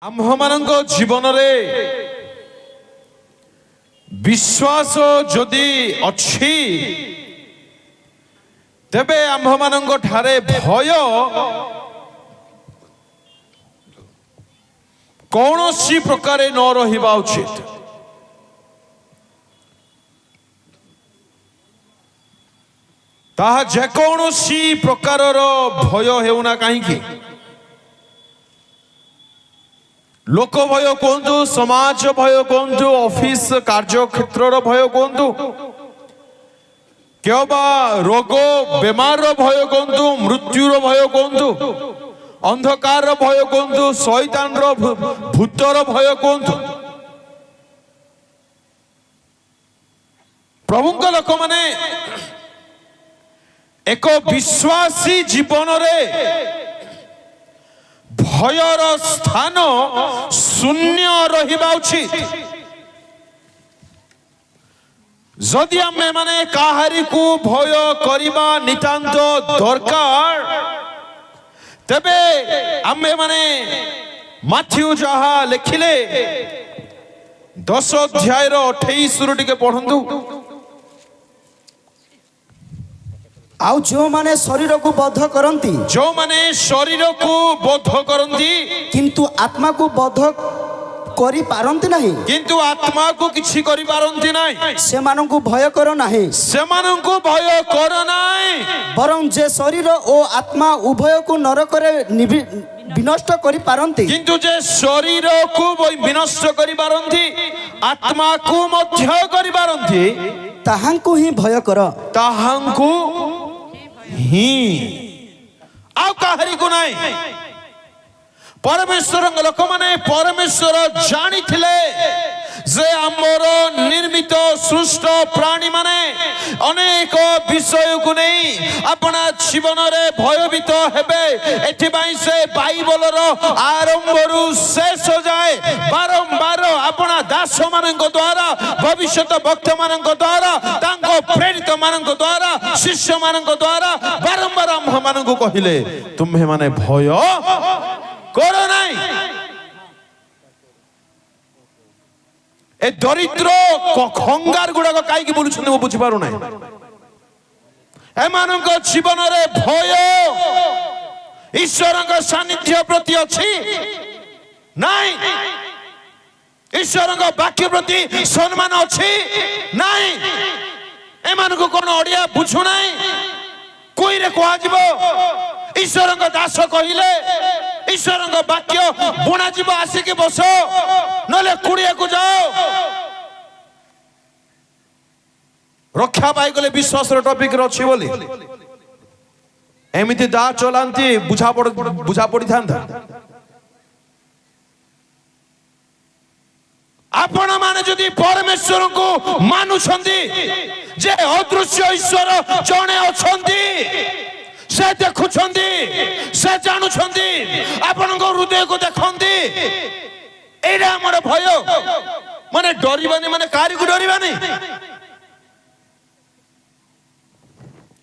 आम्भमानंक जीवन रे विश्वास जदि अछि तेबे आम्भमानंक ठारे भय कौनसी प्रकार न रहिबा उचित। ताहा जेकोसी प्रकार भय हेउना कहीं लोक भय कहतु, समाज भय कहतु, ऑफिस कार्य क्षेत्र भय कहतु, केवबा रोग बेमार भय कहतु, मृत्युर भय कहतु, अंधकार भय कहतु, शैतान भूतर भय कहतु, प्रभुଙ୍କ लोक माने एक विश्वासी जीवन रे भयर स्थान शून्य रहिबा उचित। जदि आमे माने काहारी को भय करिबा नितांत दरकार तेबे आमे माने माथ्यू जहा लिखिले 10 अध्याय 28 रु टिके पढंतु। आउ जो माने शरीर को बोध करंती, जो माने शरीर को बोध करंती किंतु आत्मा को बोध करि पारंती नहीं, किंतु आत्मा को किछि करि पारंती नाही, से मानन को भय करो नहीं, से मानन को भय करो नाही, बरं जे शरीर ओ आत्मा उभय को नरक रे विनष्ट करि पारंती, किंतु जे शरीर को विनष्ट करि पारंती आत्मा को मध्य करि पारंती ताहांकु ही भय कर, ताहांकु ही आउ काहरी को नाही। परमेश्वर लोक माने परमेश्वर जानी थिले जे आमर निर्मित सृष्ट प्राणी माने अनेक विषय को नहीं अपना जीवन रे भयभीत हेबे। एथिबाई से बाइबल रो आरंभ रु शेष जाए बारंबार अपना दास मानक द्वारा भविष्यत भक्त मानक द्वारा तांको प्रेरित मानक द्वारा शिष्य मानक द्वारा बारंबार हम मानक कहिले तुम्हे माने भय करो नहीं। ए दरिद्र खंगार गुड़ाक कहीं बोलुछन मु बुझी पारु नहीं। एमानक जीवन रे भय ईश्वर सानिध्य प्रति अछि नहीं, ईश्वर वाक्य प्रति सम्मान अछि नहीं। एमानक कोन ओडिया बुझु नहीं कोई रे कहा जीवो ईश्वर दास कहिले ईश्वर वाक्य बुणा जीव आसिक बस नले कुड़िया को जाओ रक्षा पाई गले विश्वास टॉपिक रछि बोली एमिति दा चलांती बुझा पड़ी था। आपण माने जदि परमेश्वर को मानुछंती जे अदृश्य ईश्वर जणे अछंती से देखुछंती से जानुछंती आपण को हृदय को देखंती एडा हमर भय माने डरिबानी माने कारी को डरिबानी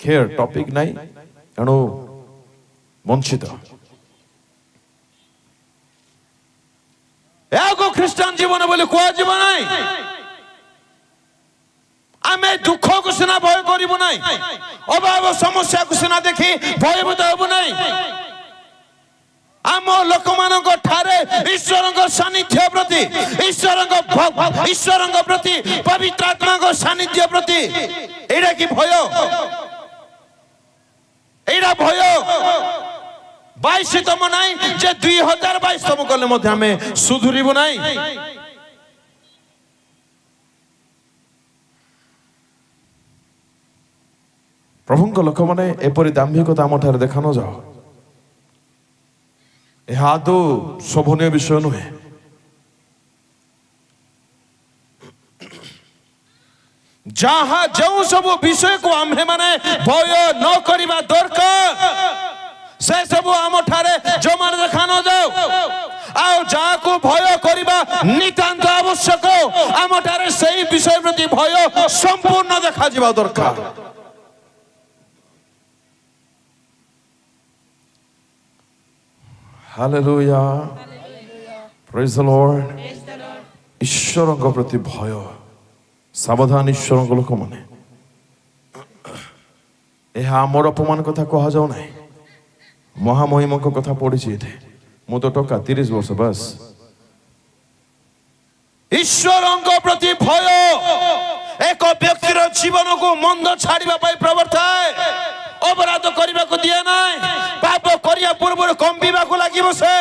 केयर टॉपिक नाही एणु वंचित एगो ख्रिस्टान जीवन बोले कोआ जीवन नाही। आमे दुख को सिना भय करिबो नाही, अभाव समस्या को सिना देखि भयभीत होबो नाही। आम लोक मानक ठारे ईश्वर सानिध्य प्रति ईश्वर प्रति पवित्र आत्मा को सानिध्य प्रति एडा की भय एडा भय 22तम नाही जे 2022तम कले मध्ये आमे सुधुरिबो नाही। प्रभुଙ୍କ लोक माने एपरि दाम्भिकता आम ठारे देखा न जाओ यह आदौ शोभनीय विषय नुहे। जहाँ जो सब विषय को आम्हे माने भय न करिबा दरकार से सब आम ठारे जमा देखा न जाओ आउ जहाँ को भय करिबा नितांत आवश्यक आम ठारे सही विषय प्रति भय संपूर्ण देखा जिबा दरकार। Hallelujah Praise the Lord. ଈଶ୍ୱରଙ୍କ ପ୍ରତି ଭୟ ସାବଧାନ ଈଶ୍ୱରଙ୍କ ଲୋକମାନେ ଏହା ଆମର ଅପମାନ କଥା କୁହାଯାଉ ନାହିଁ ମହାମହିମଙ୍କ କଥା ପଢିଛି ଏଠି ମୁଁ ତ ଟଙ୍କା 30 ବର୍ଷ ବାସ୍ ଈଶ୍ୱରଙ୍କ ପ୍ରତି ଭୟ ଏକ ବ୍ୟକ୍ତିର ଜୀବନକୁ ମନ୍ଦ ଛାଡ଼ିବା ପାଇଁ ପ୍ରବର୍ତ୍ତାଏ ଅପରାଧ କରିବାକୁ ଦିଏ ନାହିଁ ପାପ କରିବା ପୂର୍ବରୁ କମ୍ବିବାକୁ ଲାଗିବ ସେ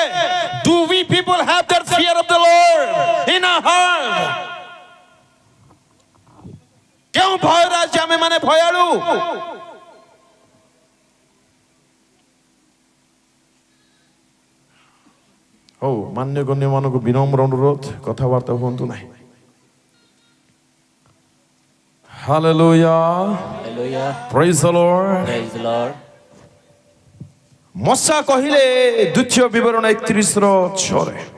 Do we people have that fear of the Lord in our heart? କେଉଁ ଭୟରେ ଆଜି ଆମେ ମାନେ ଭୟାଳୁ ହଉ ମାନ୍ୟଗଣ୍ୟ ମାନଙ୍କୁ ବିନମ୍ର ଅନୁରୋଧ କଥାବାର୍ତ୍ତା ହୁଅନ୍ତୁ ନାହିଁ Hallelujah. Hallelujah. Praise the Lord. Praise the Lord. ମଶା କହିଲେ ଦ୍ୱିତୀୟ ବିବରଣ 31:6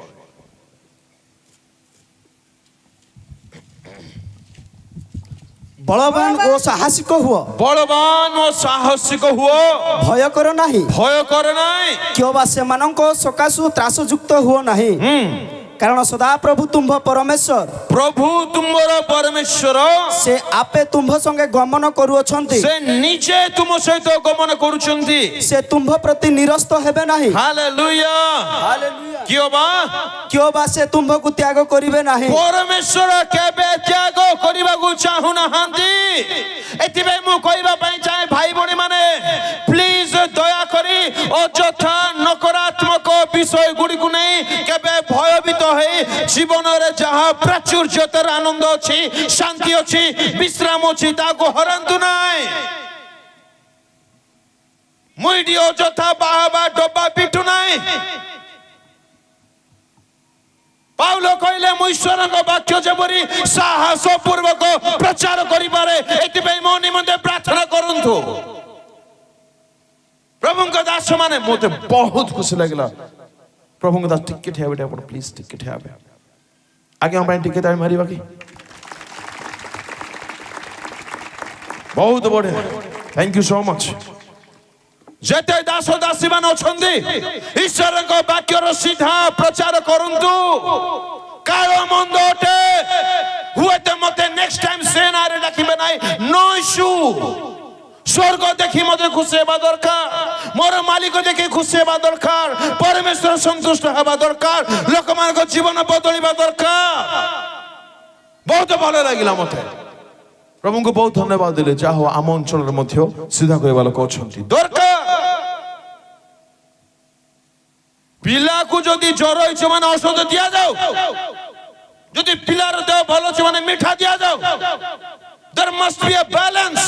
ବଳବାନ ଓ ସାହସିକ ହୁଅ ବଳବାନ ଓ ସାହସିକ ହୁଅ ଭୟ କର ନାହିଁ ଭୟ କର ନାହିଁ କିମ୍ବା ସେମାନଙ୍କ ସକାଶୁ ତ୍ରାସଯୁକ୍ତ ହୁଅ ନାହିଁ କାରଣ ସଦାପ୍ରଭୁ ତୁମ୍ଭ ପରମେଶ୍ୱର ପ୍ରଭୁ ତୁମର ପରମେଶ୍ୱର ସେ ଆପେ ତୁମ୍ଭ ସଙ୍ଗେ ଗମନ କରୁଅଛନ୍ତି ସେ ନିଜେ ତୁମ ସହିତ ଗମନ କରୁଛନ୍ତି ସେ ତୁମ୍ଭ ପ୍ରତି ନିରସ୍ତ ହେବେ ନାହିଁ ହାଲେଲୁୟା କିମ୍ବା ସେ ତୁମ୍ଭକୁ ତ୍ୟାଗ କରିବେ ନାହିଁ ପରମେଶ୍ୱର କେବେ ତ୍ୟାଗ କରିବାକୁ ଚାହୁଁନାହାନ୍ତି ଏଥିପାଇଁ ମୁଁ କହିବା ପାଇଁ ଚାହେଁ ଭାଇ ଭଉଣୀ ମାନେ ପ୍ଲିଜ ଦୟାକରି ଅଯଥା ନକାରାତ୍ମକ ବିଷୟ ଗୁଡ଼ିକୁ ନେଇ କେବେ ଭୟଭୀତ ହେଇ ଜୀବନରେ ଯାହା ପ୍ରାଚୁର୍ଯ୍ୟତାର ଆନନ୍ଦ ଅଛି ଶାନ୍ତି ଅଛି ବିଶ୍ରାମ ଅଛି ତାକୁ ହରାନ୍ତୁ ନାହିଁ ମୁଇଟି ଅଯଥା ବାହାବା ଡବା ପିଟୁ ନାହିଁ ପାଉଲ କହିଲେ ମୁଁ ଈଶ୍ୱରଙ୍କ ବାକ୍ୟ ଯେପରି ସାହସ ପୂର୍ବକ ପ୍ରଚାର କରିପାରେ ଏଥିପାଇଁ ମୋ ନିମନ୍ତେ ପ୍ରାର୍ଥନା କରନ୍ତୁ ପ୍ରଭୁଙ୍କ ଦାସ ମାନେ ମୋତେ ବହୁତ ଖୁସି ଲାଗିଲା ପ୍ରଭୁଙ୍କ ଦାସ ଟିକେ ଠିଆ ହେବେ ଆପଣ ପ୍ଲିଜ ଟିକେ ଠିଆ ହେବେ ଆଜ୍ଞା ପାଇଁ ଟିକେ ତାଳି ମାରିବା କି ବହୁତ ବଢିଆ ଥ୍ୟାଙ୍କ ୟୁ ସୋ ମଚ୍ ଯେତେ ଦାସ ଦାସୀ ମାନେ ଅଛନ୍ତି ଈଶ୍ୱରଙ୍କ ବାକ୍ୟର ସିଧା ପ୍ରଚାର କରନ୍ତୁ କାଳ ମନ୍ଦ ଅଟେ ହୁଏତ ମତେ ନେକ୍ସଟ ଟାଇମ ସେ ନାଁରେ ଡାକିବେ ନାହିଁ ନୋ ଇସ୍ୟୁ ସ୍ୱର୍ଗ ଦେଖି ମତେ ଖୁସି ହେବା ଦରକାର ମୋର ମାଲିକ ଦେଖି ଖୁସି ହେବା ଦରକାର ପରମେଶ୍ୱର ସନ୍ତୁଷ୍ଟ ହେବା ଦରକାର ଲୋକମାନଙ୍କ ଜୀବନ ବଦଳିବା ଦରକାର ବହୁତ ଭଲ ଲାଗିଲା ମତେ ପ୍ରଭୁଙ୍କୁ ବହୁତ ଧନ୍ୟବାଦ ଦେଲେ ଯାହା ହଉ ଆମ ଅଞ୍ଚଳରେ ମଧ୍ୟ ସିଧା କହିବା ଲୋକ ଅଛନ୍ତି ଦରକାର ପିଲାକୁ ଯଦି ଜ୍ୱର ହେଇଛି ମାନେ ଔଷଧ ଦିଆଯାଉ ଯଦି ପିଲାର ଦେହ ଭଲ ଅଛି ମାନେ ମିଠା ଦିଆଯାଉ there must be a balance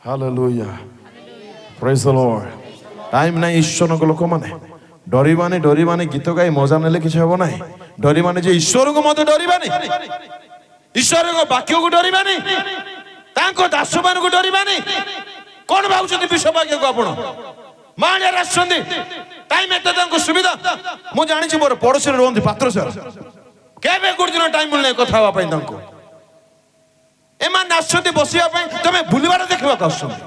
hallelujah praise the Lord time ନାହିଁ ଈଶ୍ୱରଙ୍କ ଲୋକମାନେ ଡରିବାନି ଗୀତ ଗାଇ ମଜା ନେଲେ କିଛି ହେବ ନାହିଁ ଡରିବାନି ଯେ ଈଶ୍ୱରଙ୍କୁ ମଧ୍ୟ ଡରିବାନି ଈଶ୍ୱରଙ୍କ ବାକ୍ୟକୁ ଡରିବାନି ତାଙ୍କ ଦାସମାନଙ୍କୁ ଡରିବାନି କଣ ଭାବୁଛନ୍ତି ବିଶ୍ୱ ବାକ୍ୟକୁ ଆପଣ ମାଣିଆରେ ଆସୁଛନ୍ତି ଟାଇମ୍ ଏତେ ତାଙ୍କୁ ସୁବିଧା ମୁଁ ଜାଣିଛି ମୋର ପଡୋଶୀରେ ରୁହନ୍ତି ପାତ୍ର ସାର୍ କେବେ ଗୋଟେ ଦିନ ଟାଇମ୍ ମିଳୁନାହିଁ କଥା ହେବା ପାଇଁ ତାଙ୍କୁ ଏମାନେ ଆସୁଛନ୍ତି ବସିବା ପାଇଁ ତମେ ବୁଲିବାର ଦେଖିବାକୁ ଆସୁଛନ୍ତି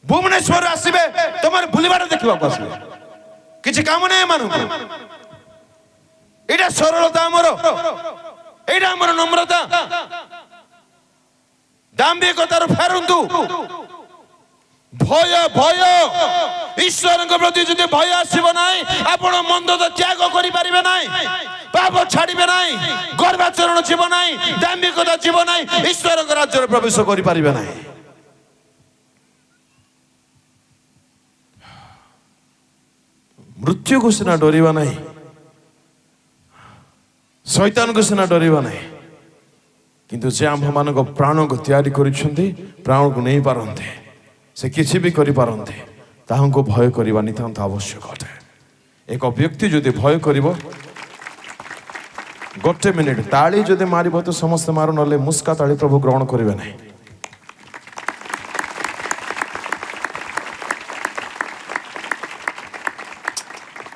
ଭୁବନେଶ୍ୱର ଆସିବେ ତମର ବୁଲିବାର ଦେଖିବାକୁ ଆସିବେ କିଛି କାମ ନାହିଁ ଏମାନଙ୍କୁ ଏଇଟା ସରଳତା ଆମର ଏଇଟା ଆମର ନମ୍ରତା ଦାମ୍ଭିକତାରୁ ଫେରନ୍ତୁ ଭୟ ଈଶ୍ୱରଙ୍କ ପ୍ରତି ଯଦି ଭୟ ଆସିବ ନାହିଁ ଆପଣ ମନ୍ଦତା ତ୍ୟାଗ କରିପାରିବେ ନାହିଁ ପାପ ଛାଡ଼ିବେ ନାହିଁ ଗର୍ବାଚରଣ ଯିବ ନାହିଁ ଦାମ୍ଭିକତା ଯିବ ନାହିଁ ଈଶ୍ୱରଙ୍କ ରାଜ୍ୟରେ ପ୍ରବେଶ କରିପାରିବେ ନାହିଁ ମୃତ୍ୟୁକୁ ସିନା ଡରିବା ନାହିଁ ଶୈତାନକୁ ସିନା ଡରିବା ନାହିଁ କିନ୍ତୁ ସେ ଆମ୍ଭମାନଙ୍କ ପ୍ରାଣକୁ ତିଆରି କରିଛନ୍ତି ପ୍ରାଣକୁ ନେଇପାରନ୍ତି ସେ କିଛି ବି କରିପାରନ୍ତି ତାହାଙ୍କୁ ଭୟ କରିବା ନିତାନ୍ତ ଆବଶ୍ୟକ ଅଟେ ଏକ ବ୍ୟକ୍ତି ଯଦି ଭୟ କରିବ ଗୋଟେ ମିନିଟ୍ ତାଳି ଯଦି ମାରିବ ତ ସମସ୍ତେ ମାରୁ ନହେଲେ ମୁସ୍କା ତାଳି ପ୍ରଭୁ ଗ୍ରହଣ କରିବେ ନାହିଁ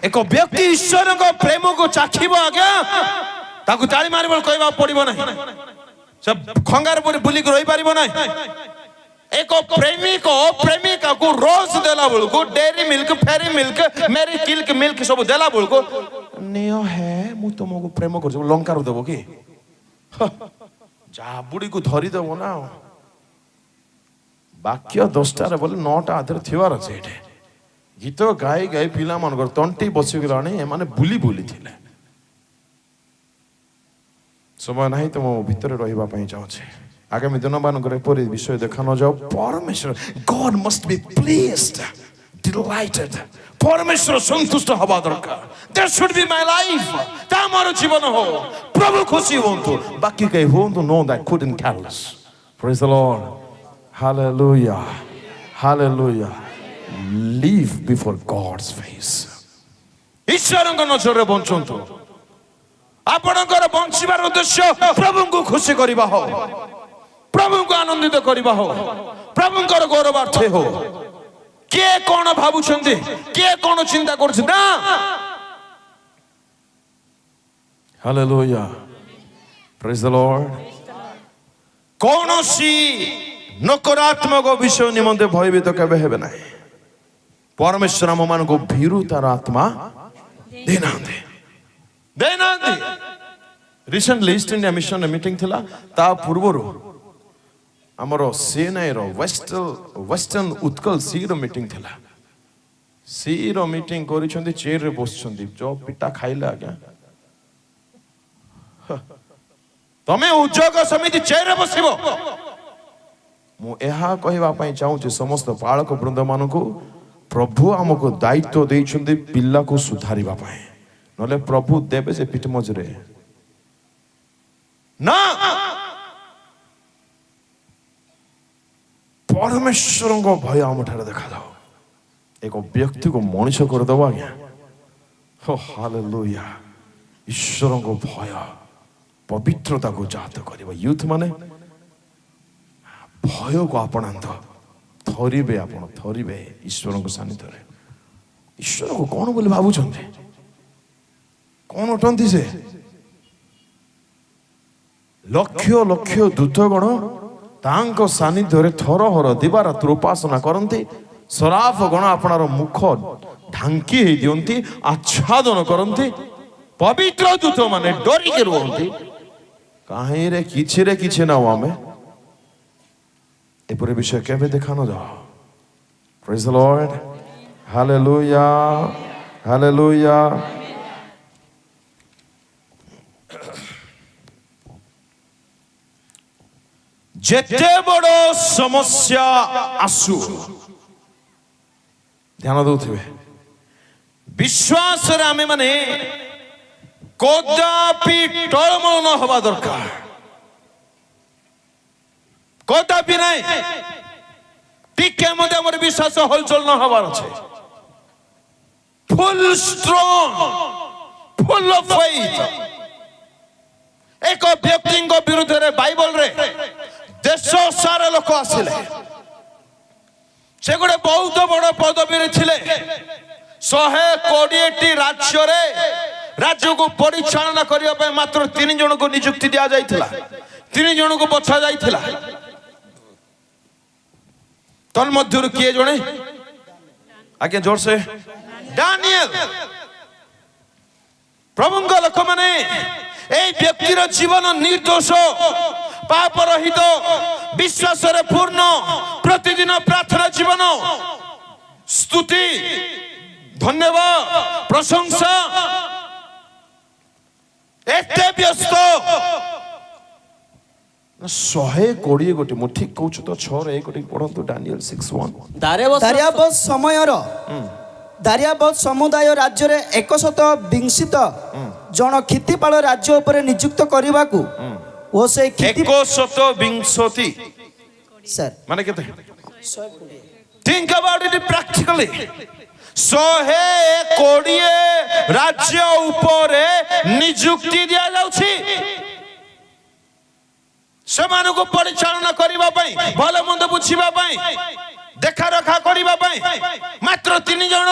ଏକ ବ୍ୟକ୍ତି ଈଶ୍ୱରଙ୍କ ପ୍ରେମକୁ ଚାଖିବ ଆଜ୍ଞା ତାକୁ ତାଳି ମାରିବ କହିବାକୁ ପଡିବ ନାହିଁ ସେ ଖଙ୍ଗାରେ ବୁଲିକି ରହିପାରିବ ନାହିଁ एक प्रेमिक प्रेमिका को रोज देला बेल को डेरी मिल्क फेरी मिल्क मेरी किल्क मिल्क सब देला बेल को नियो है मु तुमको प्रेम कर लंकार देव कि जाबुड़ी को धरी देव ना बाक्य 10टार बोले 9टा आधे थिवार अच्छे गीत गाई गाई पिला मानकर तंटी बसिगलाणी एमाने बुली बुली थिले समय नहीं तो मो भितर रहिबा पई चाहूछे आगामी दिन मानकर एपरि विषय देखा न जाओ परमेश्वर God must be pleased delighted परमेश्वर संतुष्ट हवा दरकार that should be my life ता मोर जीवन हो प्रभु खुशी होंतु बाकी कहीं होंतु no that couldn't careless praise the Lord hallelujah hallelujah live before God's face ईश्वरଙ୍କ नजରରେ ବଞ୍ଚନ୍ତୁ ଆପଣଙ୍କର ବଞ୍ଚିବାର ଉଦ୍ଦେଶ୍ୟ ପ୍ରଭୁଙ୍କୁ ଖୁସି କରିବା हो ପ୍ରଭୁଙ୍କୁ ଆନନ୍ଦିତ କରିବା हो ପ୍ରଭୁଙ୍କର ଗୌରବାର୍ଥେ हो କିଏ କଣ ଭାବୁଛନ୍ତି କିଏ କଣ ଚିନ୍ତା କରୁଛି ନା ହାଲେଲୁୟା ପ୍ରେଜ ଦ ଲର୍ଡ କୌଣସି ନକାରାତ୍ମକ ବିଷୟ ନିମନ୍ତେ ଭୟଭୀତ କେବେ ହେବେ ନାହିଁ परमेश्वर आम मान को भीरु तार आत्मा देना recently east India mission meeting थिला ता पूर्वरु हमर सीएनआई रो वेस्टर्न उत्कल सी रो मीटिंग थिला सी रो मीटिंग करि छथि चेयर रे बसछथि जो पिटा खाइला आज्ञा तमे उद्योग समिति चेयर रे बसिबो मु एहा कहबा पई चाहू छी समस्त पालक वृंद मान को प्रभु आमको दायित्व देइछन्ति पिल्ला को सुधारिबा पाए नले प्रभु देबे से पिट मजरे ना परमेश्वर को भय आम ठारे देखा जाओ एक व्यक्ति को मनुष्य कर दबा आज्ञा हो हालेलुया ईश्वर को भय पवित्रता को जात करिबा यूथ माने भय को आपणांत थरिबे आपण थरिबे ईश्वर को सानिध्य रे ईश्वर को कौन बोली भाबु छन्ते कौन उठंती से लक्ष लक्ष दूतगण तांको सानिध्य रे थरहर दिवारात्र उपासना करंती सराफ गण आपणार मुख ढांकी हे दियंती आच्छादन करंती पवित्र दूत माने डरी के रुहंती काहे रे किछि ना आमे एपरे विषय केबे देखा न जाओ praise the Lord hallelujah hallelujah जेते बड़ समस्या आसु ध्यान दउथिबे विश्वास रे आमे माने कदापि टळमळ न होबा दरकार कदापि नहीं टिके मध्य हमर विश्वास हलचल न हबार छे full strong full of faith एक व्यक्ति को विरुद्ध रे बाइबल रे देश सारा लोक आसिले से गोटे बहुत बड़ पदवी रे थिले 120टी राज्य रे राज्य को परिचालना करिया पे मात्र 3 जन को नियुक्ति दिया जाइथिला 3 जन को बछा जाइथिला तन मध्य किए जड़े आज्ञा जोर से दानियल प्रभु लोक मैंने व्यक्तिर जीवन निर्दोष पाप रहित विश्वास पूर्ण प्रतिदिन प्रार्थना जीवन स्तुति धन्यवाद प्रशंसा एते व्यस्त 120 गोटे मु ठीक कहूछु तो 6 रे गोटे पढंतु दानियल 6:1 दारियाबोस समुदाय राज्य रे 120 जन खितिपाल राज्य ऊपर नियुक्त करबाकू ओ से 120 सर माने केते थिंक अबाउट इट प्रैक्टिकली 120 राज्य ऊपर नियुक्ति दिया जाउछि सेमान को परिचालना करिबा पई भल मंद बुझिबा पई देखा रखा करिबा पई मात्र 3 जण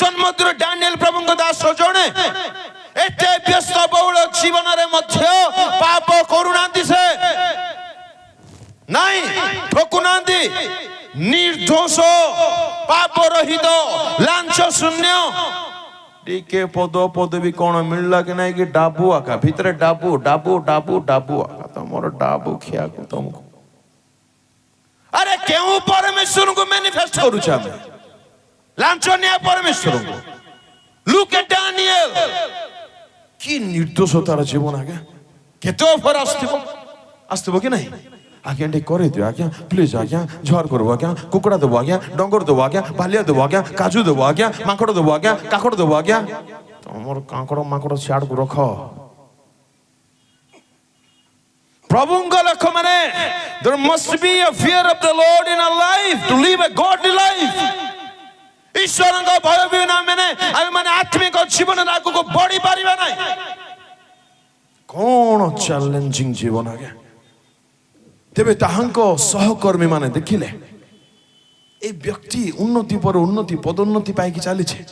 तन्मध्य दानियल प्रभुଙ୍କ दास जणे एते व्यस्त बहुल जीवन रे मध्य पाप करूनांती से नहीं ठोकुनांती निर्दोष पाप रहित लांच शून्य टिके पद पदवी कौन मिलला कि नहीं कि डाबू आका भितर डाबू डाबू डाबू डाबू आका तुमर डाबू खिया को तुमको अरे क्यों परमेश्वर को मैनिफेस्ट करू छ हम लांच निया परमेश्वर को लुक एट डैनियल कि निर्दोषतार जीवन आज्ञा केते ऑफर आस्तिबो कि नहीं आज्ञा टे करे दियो आज्ञा प्लीज आज्ञा झर करबो आज्ञा कुकुड़ा देबो आज्ञा डंगर देबो आज्ञा भालिया देबो आज्ञा काजू देबो आज्ञा माकड़ देबो आज्ञा काकड़ देबो आज्ञा तमर काकड़ माकड़ छाड़ को रख प्रभुंग लख माने there must be a fear of the Lord in our life to live a godly life ईश्वर को भय बिना माने आमे माने आत्मिक जीवन आगु को बढ़ी पारिबा नै कौन चैलेंजिंग जीवन आज्ञा तेबे ताहांको सहकर्मी माने देखिले ए व्यक्ति उन्नति पर उन्नति पदोन्नति पाई कि चली छे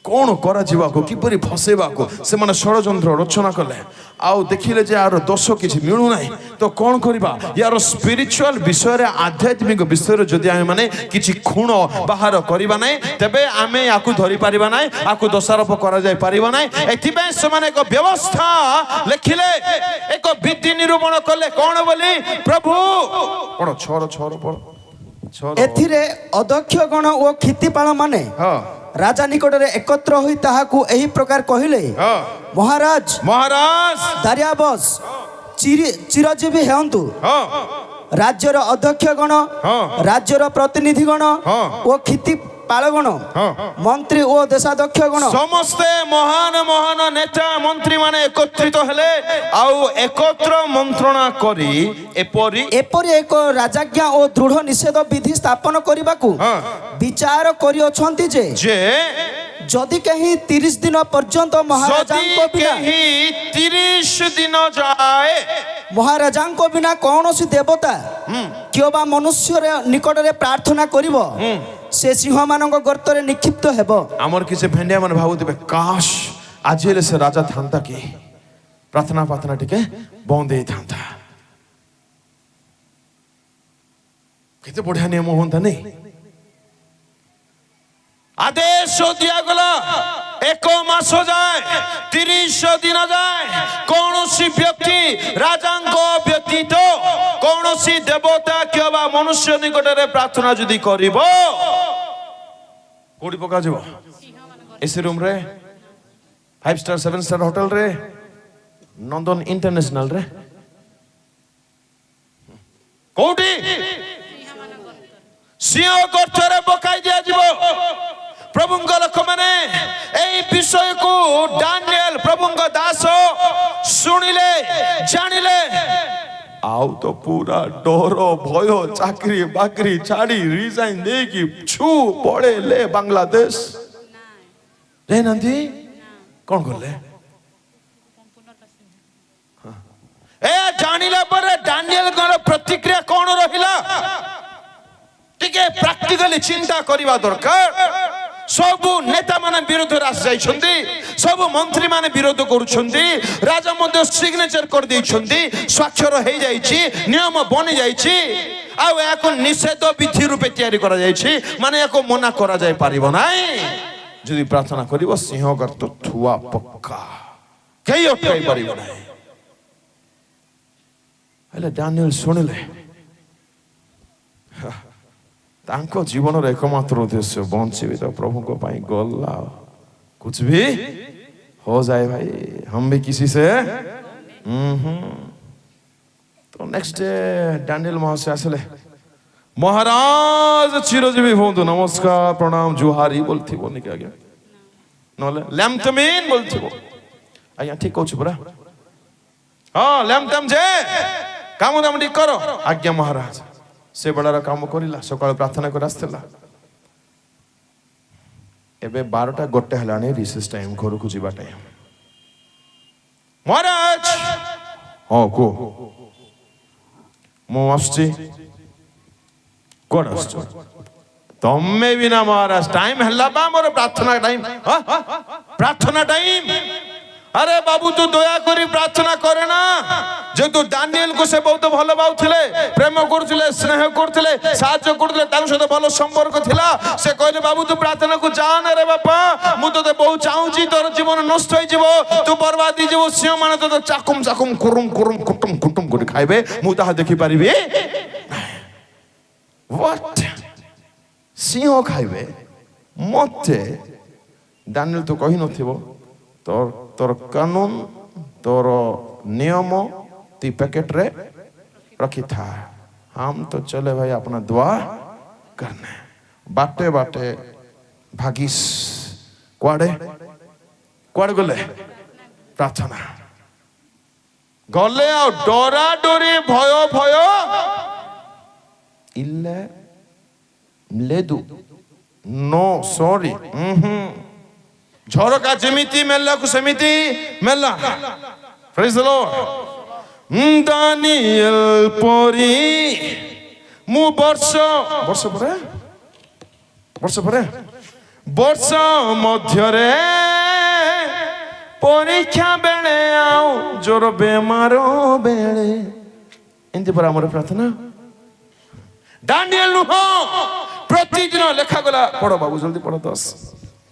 कौन करा जीवा को किपरि फसेबा को से माने षडयंत्र रचना करले आउ देखिले जे यार दोष किछि मिलु नाही तो कौन करिबा यार स्पिरिचुअल विषय रे आध्यात्मिक विषय रे जदि आमे माने किछि खूण बाहर करिबा नाही तबे आमे याकु धरि पारिबा नाही आकु दोषारोप करा जाय पारिबा नाही एथिबे से माने एक व्यवस्था लिखिले एक विधि निरूपण करले कौन बोली प्रभु कोन छोर छोर पर छोर एथिरे अध्यक्ष गण ओ खितिपाल माने हां राजा निकट रे एकत्र होई ताहाकू एही प्रकार कहिले महाराज महाराज दारियाबस चिरजीवी हेंतु राज्यर अध्यक्ष गण राज्यर प्रतिनिधि गण ओ खिति पालगण मंत्री ओ देशाध्यक्ष गण समस्ते महान महान नेता मंत्री माने एकत्रित हेले आउ एकत्र मंत्रणा करी एपरी एक राजाज्ञा ओ दृढ़ निषेध विधि स्थापन करबाकू विचार करि अछंती जे जदि कहीं 30 दिन पर्यंत महाराजांको बिना 30 दिन जाए महाराजांको बिना कौनसी देवता किबा मनुष्य निकट रे प्रार्थना करिवो से सिंह मानक गर्त रे निक्षिप्त हेबो हमर किसे भेंडिया मन भाबुते काश आजेले से राजा थांता की प्रार्थना प्रार्थना टिके बंदे थांता केते बढ़िया नियम होंता नहीं आदेश दिया गला एक मास जाए 30 दिन जाए कौन सी व्यक्ति राजांको व्यतीत कौन सी देवता किबा मनुष्य निकट रे प्रार्थना जदि करिवो कोडी पका जबो एसी रूम रे 5 स्टार 7 स्टार होटल रे नंदन इंटरनेशनल रे कोडी सिंह गर्त रे पकाई दिया जबो प्रभुंग लोक माने एई विषय को दानिएल प्रभुंग दास सुनिले जानिले आउ तो पूरा डर भय चाकरी बाकरी छाड़ी रिजाइन दे कि छु पड़े ले बांग्लादेश रे नंदी कौन करले ए जानिला पर दानिएल गण प्रतिक्रिया कौन रहिला टिके प्रैक्टिकली चिंता करिवा दरकार सबु नेता माने विरोध रास जाइछन्ती सबु मंत्री माने विरोध करूछन्ती राजा मध्ये सिग्नेचर कर दैछन्ती स्वाक्षर हे जाइछि नियम बनि जाइछि आ याको निषेध विधि रूपे तयारी करा जाइछि माने याको मना करा जाय पारिबो नाही जदि प्रार्थना करिवो सिंह गर्त थुआ पक्का केही अटकाई पारिबो नाही हेले दानिएल सुनिले तांको जीवन रे एकमात्र उद्देश्य बंचिबे तो प्रभु को पाई गल्ला कुछ भी हो जाए भाई हम भी किसी से तो नेक्स्ट डे दानिएल महाशय आसले महाराज चिरजीवी होंतु नमस्कार प्रणाम जुहारी बोलथि बोनी के आगे नले लैम्पटमीन बोलथि बो आया ठीक कहू पुरा हां लैम्पटम जे काम दाम ठीक करो आज्ञा महाराज से बड़ा काम करिला सकाळ प्रार्थना कर आस्तेला एबे 12टा गोटे हलाने रिसेस टाइम घर को जीवा टाइम महाराज हां को मो आस्ती कोन आस्तो तम्मे बिना महाराज टाइम हल्ला बा मोर प्रार्थना टाइम हां प्रार्थना टाइम अरे बाबू तू दया करी प्रार्थना करे ना যেহেতু দানিয়েলକୁ ସେ ବହୁତ ଭଲ ପାଉଥିଲେ ପ୍ରେମ କରୁଥିଲେ ସ୍ନେହ କରୁଥିଲେ ସାହାଯ୍ୟ କରୁଥିଲେ ତାଙ୍କ ସହିତ ଭଲ ସମ୍ପର୍କ ଥିଲା ସେ କହିଲେ ବାବୁ ତୁ ପ୍ରାର୍ଥନାକୁ ଯା ନା ରେ ବାପା ମୁଁ ତତେ ବହୁତ ଚାହୁଁଛି ତୋର ଜୀବନ ନଷ୍ଟ ହେଇଯିବ ତୁ ବର୍ବାଦ ହେଇଯିବ ସିଂହ ମାନେ ତତେ ଚାକୁମ ଚାକୁମ କୁରୁମ କୁରୁମ କୁଟୁମ କୁଟୁମ କରି ଖାଇବେ ମୁଁ ତାହା ଦେଖିପାରିବି What? ସିଂହ ଖାଇବେ ମତେ ଦାନିଏଲ ତୁ କହି ନଥିବ ତୋର କାନୁନ तोर नियम ती पैकेट रे रखी था हम तो चले भाई अपना दुआ करने बाटे बाटे भागिस कुआड़े कुआड़े गले प्रार्थना गले आ डरा डोरी भय भय इल्ले लेदु नो सॉरी झरका जेमिति मेला को सेमिति मेला प्रेज द लॉर्ड दानिएल परी मु वर्ष मध्य रे परीक्षा बेले आउ जोर बेमार बेले एंती पर हमर प्रार्थना दानिएल नुह प्रतिदिन लेखा गला पढ़ो बाबू जल्दी पढ़ो 10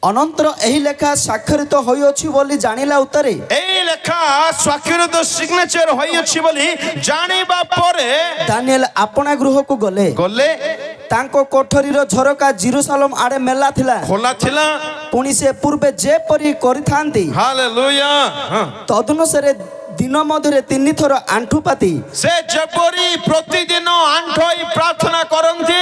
अनंतर एही लेखा स्वाक्षरित होइअछि बोली जानिला उत्तरे एही लेखा स्वाक्षरित सिग्नेचर होइअछि बोली जानिबा परे दानिएल आपना गृह को गले तांको कोठरीर झरका जेरूशलेम आड़े मेला थिला खोला थिला पुनी से पूर्वे जे परी करिथांती हालेलुया तदनुसारे दिन मधुरे 3 थर आंठुपाती से जेपरी प्रतिदिन आंठोई प्रार्थना करंती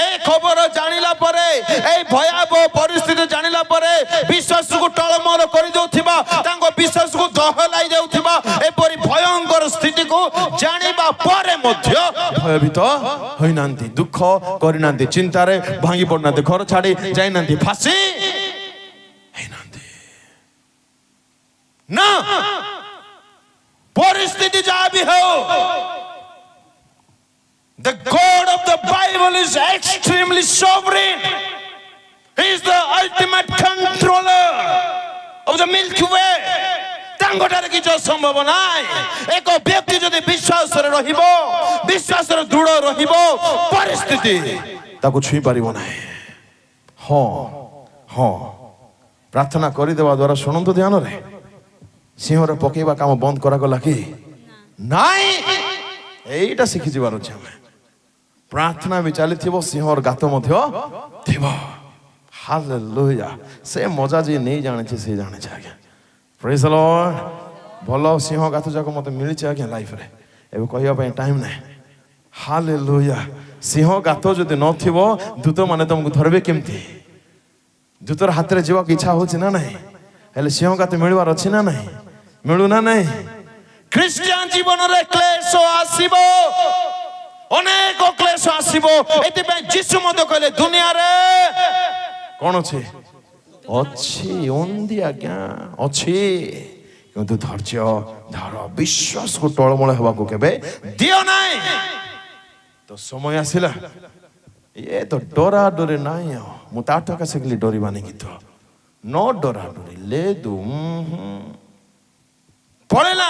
ए खबर जानिला परे ए भयावह परिस्थिति जानिला परे विश्वास को टळमळ करि देउथिबा तांको विश्वास को दहलाई देउथिबा ए परी भयंकर स्थिति को जानिबा परे मध्य भयभीत होइनांती दुख करिनांती चिंता रे भांगी पड़नांती घर छाडी जाइनांती फांसी हैनांती ना परिस्थिति जहाँ भी हो the God of the Bible is extremely sovereign. He is the ultimate controller of the Milky Way. तांगोटारे किछ संभव नाय एक व्यक्ति जदि विश्वास रे रहिबो विश्वास रे दृढ़ रहिबो परिस्थिति ताको छुई परिबो नाय हां प्रार्थना करि देवा द्वारा सुनंतो ध्यान रे सिंह रे पकेबा काम बंद करा गला कि नाई एटा सिखि जिबार छै प्रार्थना भी चली थी सिंह गात हालेलुया से मजा जी नहीं जाने से जाने आज्ञा प्रेज द लॉर्ड भल सिंह गात जाक मत मिली आज्ञा लाइफ रे एबे कहया टाइम ना हालेलुया सिंह गात जदि न थिबो दूत माने तुमको धरबे केमती दूतर हाथ रे जीवा इच्छा होछि ना नहीं हेले सिंह गात मिलवार अछि ना नहीं मिलु ना नहीं ख्रिस्टियन जीवन रे क्लेश आसीबो अनेक क्लेश आसीबो एति पे यीशु मत कहले दुनिया रे कोन अछि अछि ओंदी आज्ञा अछि किंतु धैर्य धर विश्वास को टळमळ हेबा को केबे दियो नाही तो समय आसिला ये तो डरा डरे नाही मु ताटा का सकली डरी बानी की तो नो डरा डरी ले दू पळेला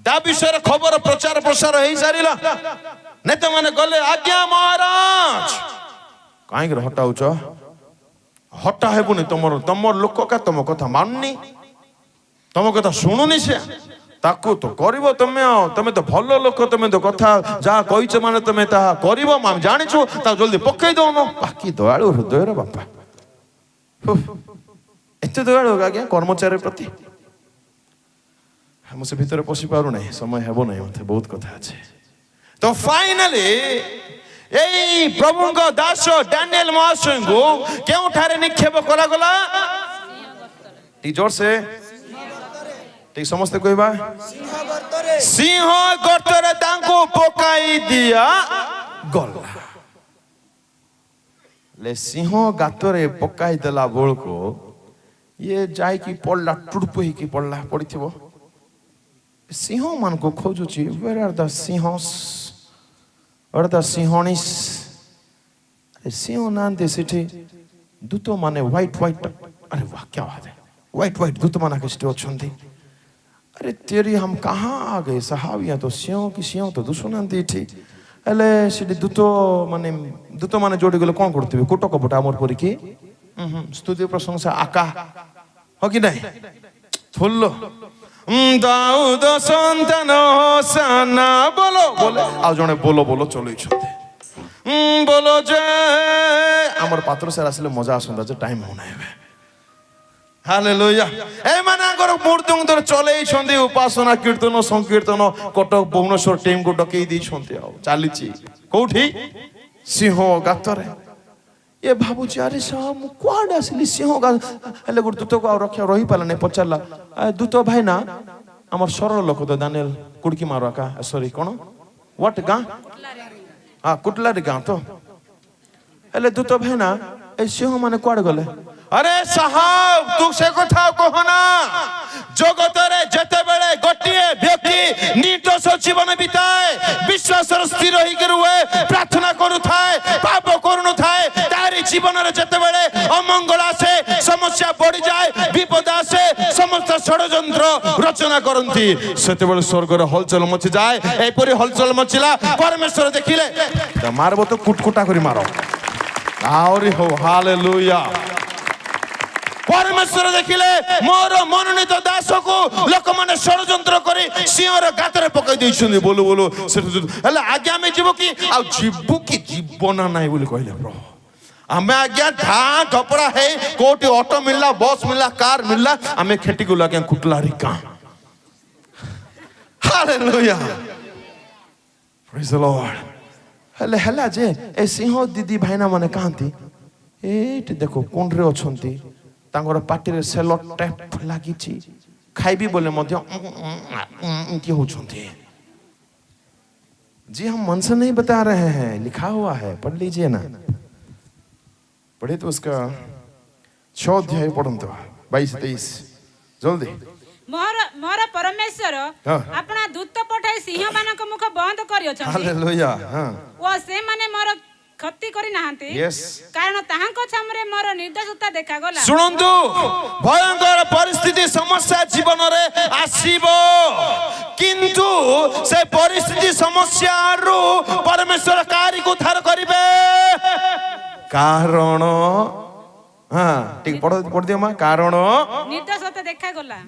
ता विषय खबर प्रचार प्रसार हो सारा नेता माने गले आज्ञा महाराज कहीं हटाऊच हटा हेबुनि तुम लोक का तुम कथा मानुनी तुम कथा शुणुनी से ताकू तो करिवो तमे तो भल लोक तमे तो कथा जहा कहिछ माने तमे ताहा करिवो हम जानिछु ता जल्दी पक्कै दउनो बाकी दयालु हृदय रे बापा एते दयालु आज्ञा कर्मचारी प्रति हम से भीतर पशि पारु नहीं समय हेबो नहीं मते बहुत कथा আছে तो फाइनली एई प्रभु को दास डैनियल महाशय को केउ ठारे निक्षेप करा गला टीचर से ठीक समझते कहबा सिंह गर्तरे तांको पकाई दिया गला ले सिंह गातरे पकाई देला बोल को ये जाय की पड़ला टुडपही की पड़ला पड़िथिबो सिंह मान को खोजुची वेयर आर द सिंहस और द सिंहनिस अरे सिंह नांदे सिटी दूत माने व्हाइट अरे वाह क्या बात है व्हाइट दूत माना के सिटी अछंती अरे तेरी हम कहाँ आ गए साहब, यहाँ तो सिंह की सिंह तो दुशुनांती थी हेले सेठी दूत माने जोड़ी गले कौन करते कोट कपट आमर परीकी स्तुति प्रशंसा आका हो कि नहीं फुल्ल दाऊद सन्तान होसाना बोलो बोले आ जने बोलो बोलो चलई बोलो जे आमर पात्र सर आसले मजा आसंदा जे टाइम होना है हालेलुया ए मानकर मूर्ति धर चलई छंदी उपासना कीर्तन संकीर्तन कटक भुवनेश्वर टीम को डकई दी छंती आ चलीची कोठी सिंह गातरे ये भाबुची अरे साहब मु कुआडे आसिली सिंह गा हेले गुर दूत को आ रक्षा रही पाला नहीं पचारला दूत भाई ना हमर सरल लोक तो दानिएल कुडकी मारो का सॉरी कोन व्हाट गा हां कुटलारी गा तो हेले दूत भाई ना ए सिंह माने कुआडे गले अरे साहब तू से कथा कहना जगतरे जेते बेले गोटिए व्यक्ति निर्दोष जीवन बिताए विश्वास स्थिर होई के रुए प्रार्थना करू थाए पाप करू थाए तारी जीवन रे जेते बेले अमंगल आसे समस्या बढ़ी जाए विपद आसे समस्त षडयंत्र रचना करंती सेते बेले स्वर्ग रे हलचल मची जाए एपरी हलचल मचिला परमेश्वर देखिले त मारबो तो कुटकुटा करी मारो आउरी हो हालेलुया परमेश्वर देखिले मोर मनोनीत दास को लोक माने षडयंत्र करी सिंहर गातरे पकई दैछन्ती बोलो बोलो हेले आज्ञा में जीवो कि आ जीवो कि जीवना नाही बोली कहले प्रभु आमे आज्ञा धा कपड़ा है कोटी ऑटो मिलला बस मिलला कार मिलला आमे खेती को लागे कुटलारी का हालेलुया प्रेज द लॉर्ड हेले हेला जे ए सिंह दीदी भाईना माने कांती एट देखो कोन रे अछंती तांगर पार्टी रे सेलो टेप लागिची खाइबी बोले मध्य की होछंती जी हम मन से नहीं बता रहे हैं लिखा हुआ है पढ़ लीजिए ना पढ़े तो उसका 6 अध्याय पढ़ंतो 22-23 जल्दी मोर परमेश्वर अपना दूत पठाई सिंह मानक मुख बंद करियो छथि हालेलुया हां ओ से माने मोर क्षति करी नाहंती यस कारण ताहांको छामरे मोर निर्दोषता देखा गला सुनंतु भयंकर परिस्थिति समस्या जीवन रे आसीबो किंतु से परिस्थिति समस्या रु परमेश्वर कार्य को उद्धार करिवे कारण हां ठीक पढ़ दियो मां कारण निर्दोषता देखा गला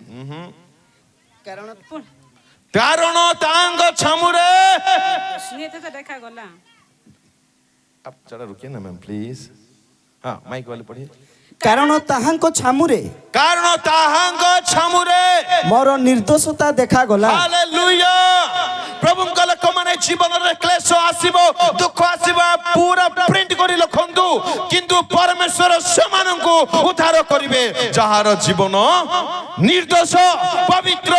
कारण तांग छमुरे निर्दोषता देखा गला आप जरा रुकिए ना मैम प्लीज हाँ माइक वाले पढ़िए कारण ताहांको छामुरे मोर निर्दोषता देखा गला हालेलुया प्रभु लोक माने जीवन रे क्लेश आसीबो दुख आसीबो पूरा प्रिंट करी लखंतु किंतु परमेश्वर सेमानंकु उद्धार करिवे जहार जीवन निर्दोष पवित्र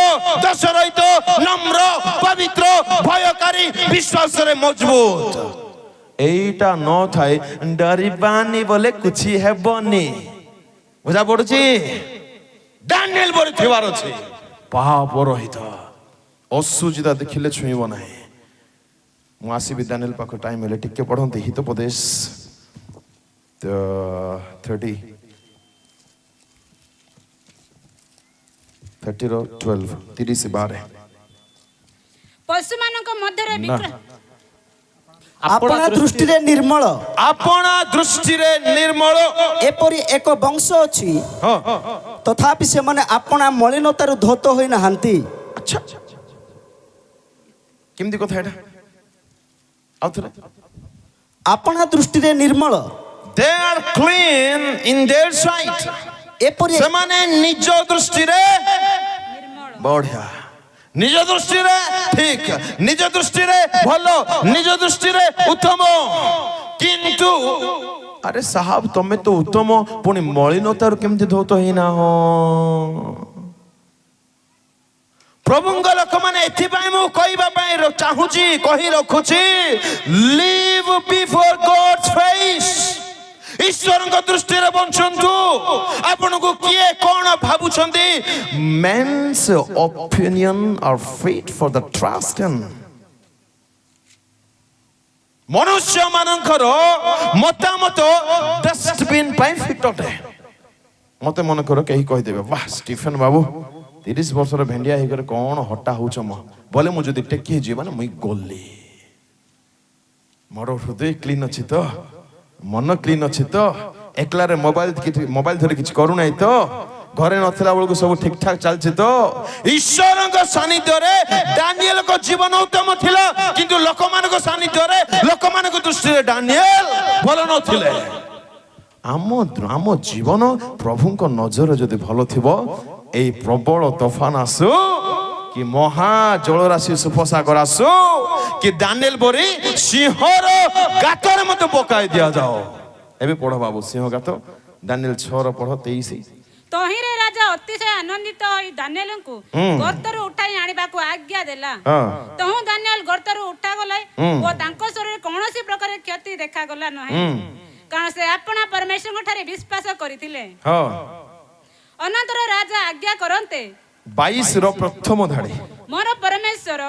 दोषरहित नम्र पवित्र भयकारी विश्वास रे मजबूत एटा न थाए डरिबानी बोले कुछ है बनी बुझा पड़ुची दानिएल बोली थिवार अछि पाप रहित असुचिता देखिले छुईब नाही मु आसीबी दानिएल पाख टाइम हेले टिके पढंती हितोपदेश 30:12 पशु मानक मध्य रे अपना दृष्टि रे निर्मल एपरी एक वंश अछि तथापि से माने अपना मलिनतार धोत होई नाहंती अच्छा किमती कथा एटा आउथरे अपना दृष्टि रे निर्मल they are clean in their sight एपरी से माने निज दृष्टि रे बढ़िया निज दृष्टि रे ठीक निज दृष्टि रे भलो निज दृष्टि रे उत्तम किंतु अरे साहब तमे तो उत्तम पुनी मलिनतार केमति धोत हिना हो प्रभुंग लोक माने एथि पई मु कहबा पई चाहूची कहि रखुची लिव बिफोर गॉड्स फेस ईश्वर दृष्टि रे बंचंतु आपन को किए कोन भाबुछंती men's opinion are fit for the trust in मनुष्य मानकर मतामत डस्टबिन पई फिट अटे मते मन कर कहि कहि देबे वाह स्टीफन बाबू 30 ବର୍ଷର ଭେଣ୍ଡିଆ ହେଇକରି କଣ ହଟା ହଉଛ ମ ବୋଲେ ମୁଁ ଯଦି ଟେକି ହେଇଯିବି ମାନେ ମୁଇଁ ଗଲି ମୋର ହୃଦୟ କ୍ଲିନ୍ ଅଛି ତ ମନ କ୍ଲିନ୍ ଅଛି ତ ଏକଲାରେ ମୋବାଇଲ ଧରି କିଛି କରୁନାହିଁ ତ ଘରେ ନଥିଲା ବେଳକୁ ସବୁ ଠିକ ଠାକ ଚାଲିଛି ତ ଈଶ୍ୱରଙ୍କ ସାନ୍ନିଧ୍ୟରେ ଡାନିଏଲଙ୍କ ଜୀବନ ଉତ୍ତମ ଥିଲା କିନ୍ତୁ ଲୋକମାନଙ୍କ ସାନ୍ନିଧ୍ୟରେ ଲୋକମାନଙ୍କ ଦୃଷ୍ଟିରେ ଡାନିଏଲ ଭଲ ନଥିଲେ ଆମ ଜୀବନ ପ୍ରଭୁଙ୍କ ନଜର ଯଦି ଭଲ ଥିବ ଏଇ ପ୍ରବଳ ତୋଫାନ ଆସୁ କି ମହା ଜଳରାଶି ସୁଫସାଗର ଆସୁ କି ଡାନିଏଲ ପରି ସିଂହର ଗାତରେ ମତେ ପକାଇ ଦିଆଯାଉ। ଏବେ ପଢ ବାବୁ ସିଂହ ଗାତ ଦାନିଏଲ 6 ର ପଢ 23। ତହିଁରେ ରାଜା ଅତିଶୟ ଆନନ୍ଦିତ ହୋଇ ଦାନିଏଲଙ୍କୁ ଗର୍ତ୍ତରୁ ଉଠାଇ ଆଣିବାକୁ ଆଜ୍ଞା ଦେଲା। ତହୁଁ ଦାନିଏଲ ଗର୍ତ୍ତରୁ ଉଠାଗଲେ ଓ ତାଙ୍କ ଶରୀରରେ କୌଣସି ପ୍ରକାର କ୍ଷତି ଦେଖାଗଲା ନାହିଁ କାରଣ ସେ ଆପଣା ପରମେଶ୍ୱରଙ୍କ ଠାରେ ବିଶ୍ୱାସ କରିଥିଲେ। ଅନନ୍ତର ରାଜା ଆଜ୍ଞା କରନ୍ତେ 22 ର ପ୍ରଥମ ଧାଡି ମୋର ପରମେଶ୍ୱର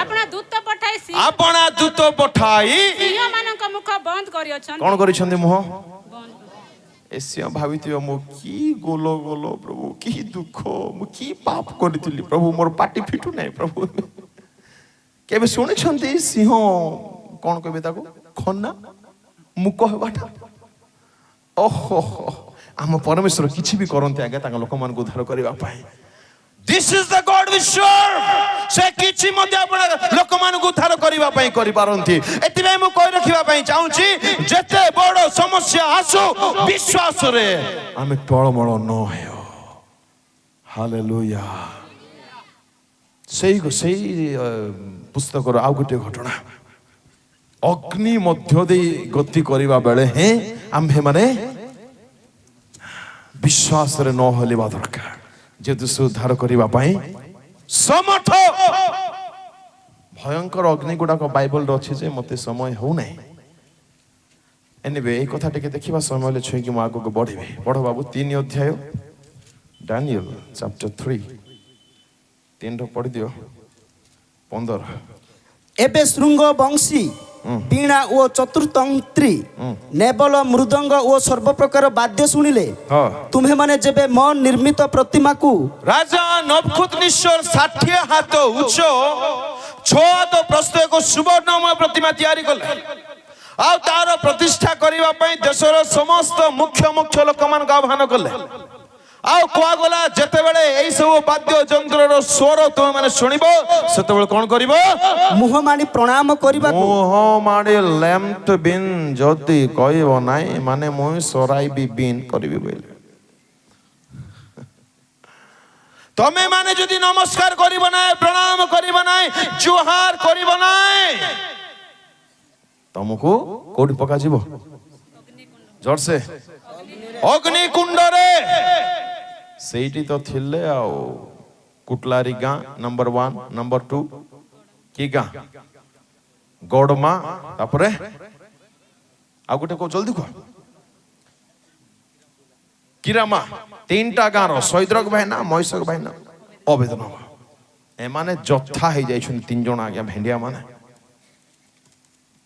ଆପଣା ଦୂତ ପଠାଇ ସିଂହମାନଙ୍କ ମୁଖ ବନ୍ଦ କରିଅଛନ୍ତି। କଣ କରିଛନ୍ତି ମୁହ ଏସିଆ ଭାବିଥିବ ମୁଁ କି ଗୋଲ ଗୋଲ ପ୍ରଭୁ କି ଦୁଃଖ ମୁଁ କି ପାପ କରିଥିଲି ପ୍ରଭୁ ମୋର ପାଟି ଫିଟୁ ନାହିଁ ପ୍ରଭୁ କେବେ ଶୁଣିଛନ୍ତି ସିଂହ କଣ କହିବେ ତାକୁ ଖନା ମୁକ ହେବାଟା ଓହୋ ଆମ ପରମେଶ୍ୱର କିଛି ବି କରନ୍ତି ଆଜ୍ଞା ତାଙ୍କ ଲୋକମାନଙ୍କୁ ଉଦ୍ଧାର କରିବା ପାଇଁ। This is the God we serve. ସେ କିଛି ମଧ୍ୟ ଆପଣ ଲୋକମାନଙ୍କୁ ଉଦ୍ଧାର କରିବା ପାଇଁ କରିପାରନ୍ତି। ଏଥିପାଇଁ ମୁଁ କହି ରଖିବା ପାଇଁ ଚାହୁଁଛି ଯେତେ ବଡ଼ ସମସ୍ୟା ଆସୁ ବିଶ୍ୱାସରେ ଆମେ ଟଳମଳ ନ ହେଉ। ହାଲେଲୁୟା। ସେଇ ପୁସ୍ତକର ଆଉ ଗୋଟିଏ ଘଟଣା ଅଗ୍ନି ମଧ୍ୟ ଦେଇ ଗତି କରିବା ବେଳେ ହିଁ ଆମ୍ଭେମାନେ ବିଶ୍ୱାସରେ ନ ହଲିବା ଦରକାର ଯେହେତୁ ସେ ଉଦ୍ଧାର କରିବା ପାଇଁ ସମର୍ଥ। ଭୟଙ୍କର ଅଗ୍ନି ଗୁଡାକ ବାଇବଲରେ ଅଛି ଯେ ମତେ ସମୟ ହଉନାହିଁ। ଏନିବେ ଏଇ କଥା ଟିକେ ଦେଖିବା ସମୟ ହେଲେ ଛୁଇଁକି ମୁଁ ଆଗକୁ ବଢିବି। ପଢ ବାବୁ 3 ଅଧ୍ୟାୟ ଡାନିଏଲ ଚାପ୍ଟର 3 3 ର ପଢିଦିଅ 15। ଏବେ ଶୃଙ୍ଗ ବଂଶୀ ବୀଣା ଓ ଚତୁର୍ତନ୍ତ୍ରୀ ନେବଲ ମୃଦଙ୍ଗ ଓ ସର୍ବପ୍ରକାର ବାଦ୍ୟ ଶୁଣିଲେ ତୁମେ ମାନେ ଯେବେ ମନ ନିର୍ମିତ ପ୍ରତିମାକୁ ରାଜା ନବୁକଦ୍ନେସର 60 ହାତ ଉଚ୍ଚ 6 ହାତ ପ୍ରସ୍ତ ଏକ ସୁବର୍ଣ୍ଣମୟ ପ୍ରତିମା ତିଆରି କଲେ ଆଉ ତାର ପ୍ରତିଷ୍ଠା କରିବା ପାଇଁ ଦେଶର ସମସ୍ତ ମୁଖ୍ୟ ଲୋକମାନଙ୍କୁ ଆହ୍ୱାନ କଲେ। ଆଉ କୁହାଗଲା ଯେତେବେଳେ ଏଇ ସବୁ ବାଦ୍ୟ ଯନ୍ତ୍ରର ସ୍ୱର ତୁମେ ମାନେ ଶୁଣିବ ସେତେବେଳେ କଣ କରିବ ମୁହଁ ମାଡ଼ି ପ୍ରଣାମ କରିବାକୁ ମୁହଁ ମାଡ଼ି ଲେମ୍ଟ ବିନ୍ ଯଦି କହିବ ନାହିଁ ମାନେ ମୁଁ ସରାଇବି ବିନ୍ କରିବି ବୋଇଲେ ତମେ ମାନେ ଯଦି ନମସ୍କାର କରିବ ନାହିଁ ପ୍ରଣାମ କରିବ ନାହିଁ ଜୁହାର କରିବ ନାହିଁ ତମକୁ କୋଉଠି ପକାଯିବ ଜୋରସେ ଅଗ୍ନି କୁଣ୍ଡରେ। ସେଇଠି ତ ଥିଲେ ଆଉ କୁଟଲାରୀ ଗାଁ ନମ୍ବର 1 ନମ୍ବର 2 କି ଗାଁ ଗଡମା ତାପରେ ଆଉ ଗୋଟେ କୋଉ ଜଲ୍ଦି କୁହ କିରାମା 3ଟା ଗାଁର ସୈଦ୍ରକ ଭାଇନା ମହିଷକ ଭାଇନା ଅବେଦନ ଏମାନେ ଯଥା ହେଇଯାଇଛନ୍ତି 3 ଜଣ ଆଜ୍ଞା ଭେଣ୍ଡିଆ ମାନେ।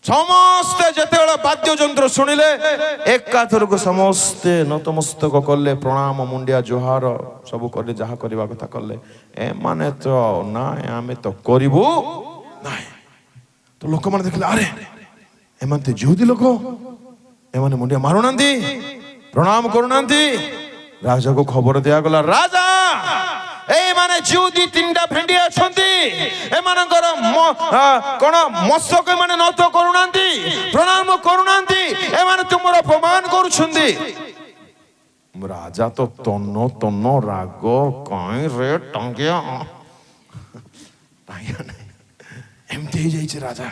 ସମସ୍ତେ ଯେତେବେଳେ ବାଦ୍ୟ ଯନ୍ତ୍ର ଶୁଣିଲେ ଏକାଥରକୁ ସମସ୍ତେ ନତମସ୍ତକ କଲେ ପ୍ରଣାମ ମୁଣ୍ଡିଆ ଜୁହାର ସବୁ କଲେ ଯାହା କରିବା କଥା କଲେ। ଏମାନେ ତ ନାଇଁ ଆମେ ତ କରିବୁ ନାଇଁ ତ ଲୋକମାନେ ଦେଖିଲେ ଆରେ ଏମାନେ ତ ଜିହୁଦୀ ଲୋକ ଏମାନେ ମୁଣ୍ଡିଆ ମାରୁନାହାନ୍ତି ପ୍ରଣାମ କରୁନାହାନ୍ତି। ରାଜାକୁ ଖବର ଦିଆଗଲା ରାଜା ଏଇମାନେ ଜିହୁଦୀ 3ଟା ଭେଣ୍ଡି ଅଛନ୍ତି ଏମାନଙ୍କର କଣ ମସ୍ତକ ଏମାନେ ନତ କରୁନାହାନ୍ତି ପ୍ରଣାମ କରୁନାହାନ୍ତି ଏମାନେ ତୁମର ଅପମାନ କରୁଛନ୍ତି। ରାଜା ତ ତନ ରାଗ କାଇଁ ରେ ଟଙ୍ଗିଆ ଏମିତି ହେଇଯାଇଛି ରାଜା।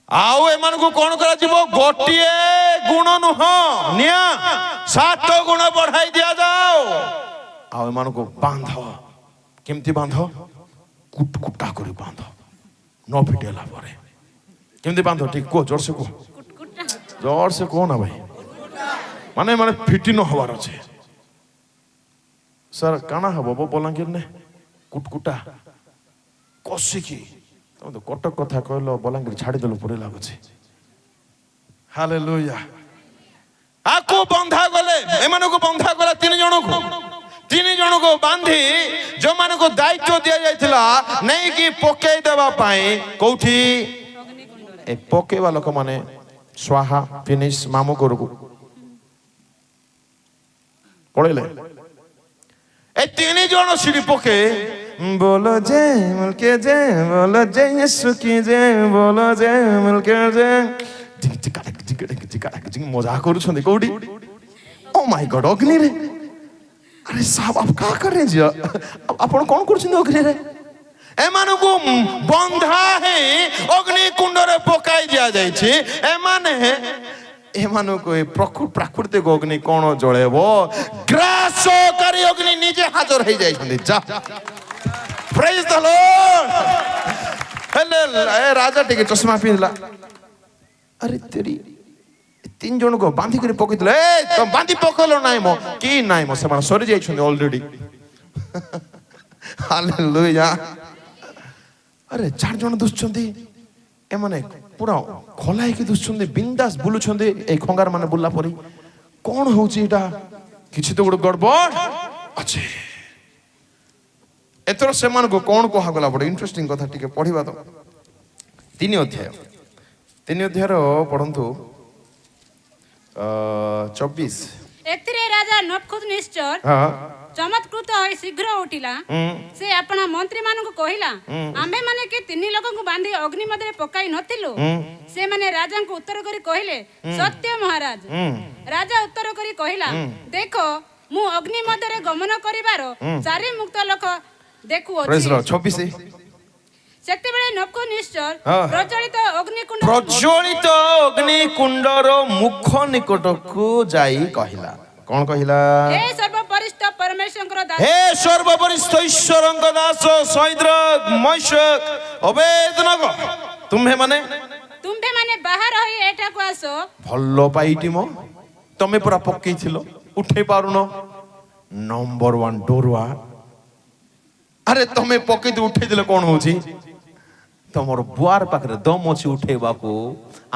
ଆଉ ଏମାନଙ୍କୁ କଣ କରାଯିବ ଗୋଟିଏ ଗୁଣ ନୁହଁ ନିଆ 7 ଗୁଣ ବଢାଇ ଦିଆଯାଉ ଆଉ ଏମାନଙ୍କୁ ବାନ୍ଧ କେମିତି ବାନ୍ଧ କୁଟକୁଟା କରି ବାନ୍ଧ ନ ଫିଟେଲା ପରେ କେମିତି ବାନ୍ଧ ଠିକ କୁହ ଜୋରସେ କୁହ ନା ଭାଇ ମାନେ ମାନେ ଫିଟି ନ ହବାର ଅଛି ସାର୍ କାଣା ହବ ବଲାଙ୍ଗୀର ନେ କୁଟକୁଟା କଷିକି ତମେ ତ କଟକ କଥା କହିଲ ବଲାଙ୍ଗୀର ଛାଡ଼ିଦେଲୁ ପରି ଲାଗୁଛି। ହାଲେଲୁୟା। ଆକୁ ବନ୍ଧା ଗଲେ ଏମାନଙ୍କୁ ବନ୍ଧା ଗଲା 3 ଜଣଙ୍କୁ 3 को बांधी जो मान को दायित्व दिया जाइथिला नहीं कि पकेई देबा पाए कोठी ए पकेवा लोक माने स्वाहा फिनिश मामो करगु पड़ेले ए तीन जण सिड़ी पके बोलो जे मिलके जे बोलो जे यीशु की जे बोलो जे मिलके जे मजा करू छंदी कोडी ओ माय गॉड अग्नि रे अरे साहब आप का कर रहे जी आपण कोन कर छंदी अग्नि रे ए मानु को बंधा है अग्नि कुंड रे पकाई दिया जाई छी ए माने ए मानु को प्राकृतिक अग्नि कोन जळेबो ग्रासकारी अग्नि निजे हाजर हो जाई छंदी जा प्रेज द लॉर्ड हेले ए राजा टिके चश्मा पिनला अरे तेरी तीन जन को बांधी कर पकईले ए तो बांधी पकलो नाइ मो की नाइ मो से सरी जाई छन ऑलरेडी हालेलुया अरे चार जन दुसछंदी ए माने पूरा खोलाई के दुसछंदी बिंदास बुलु छंदी ए खंगार माने बुल्ला परी कोन होची एटा किछि तो गुड गड़बड़ अछि एतरो से मान को कोन को हागला बड इंटरेस्टिंग कथा टिके पढिबा तो तीन अध्याय रो पढंतु 24 एतिरे राजा नबुकदनेस्सर चमत्कृत होई शीघ्र उठिला से अपना मंत्री मान को कहिला आमे माने के तीन लोक को बांधी अग्नि मध्य पकाई नथिलु से माने राजा को उत्तर करी कहिले सत्य महाराज राजा उत्तर करी कहिला देखो मु अग्नि मध्य गमन करिवारो चारि मुक्त लोक देखु अछि प्रेज लॉर्ड 26 सेते बेले नबुकदनेस्सर प्रज्वलित अग्नि कुंडर मुख निकट को जाई कहिला कोन कहिला हे सर्वपरिष्ठ परमेश्वरଙ୍କ दास हे सर्वपरिष्ठ ईश्वरଙ୍କ दास सैद्र मैशक अबेदनगो तुम्हे माने बाहर होई एटा को आसो भल्लो पाइटी मो तमे पूरा पक्की थिलो उठे पारुनो नंबर 1 डोरवा अरे तमे पक्की दे उठे दिले कोन होची तमर बुआर पाखरे दम अछि उठेबा को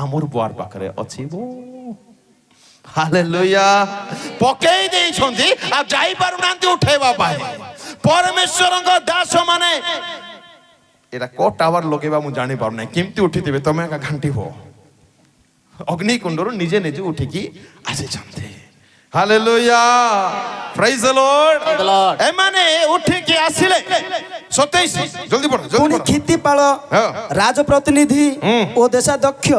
आमर बुआर पाखरे अछि बो हालेलुया पकेई देई छंदी आ जाई पारु नांती उठेबा पाए परमेश्वरଙ୍କ दास माने एरा को टावर लगेबा मु जानि पारु नै केमती उठितिबे तमे का घंटी हो अग्नि कुंडरो निजे निजे उठी की आसे छंदे हालेलुया प्रेज द लॉर्ड ए माने उठी की आसिले 27 जल्दी पढ़ो पुणी खितिपाल राजप्रतिनिधि ओ देशाध्यक्ष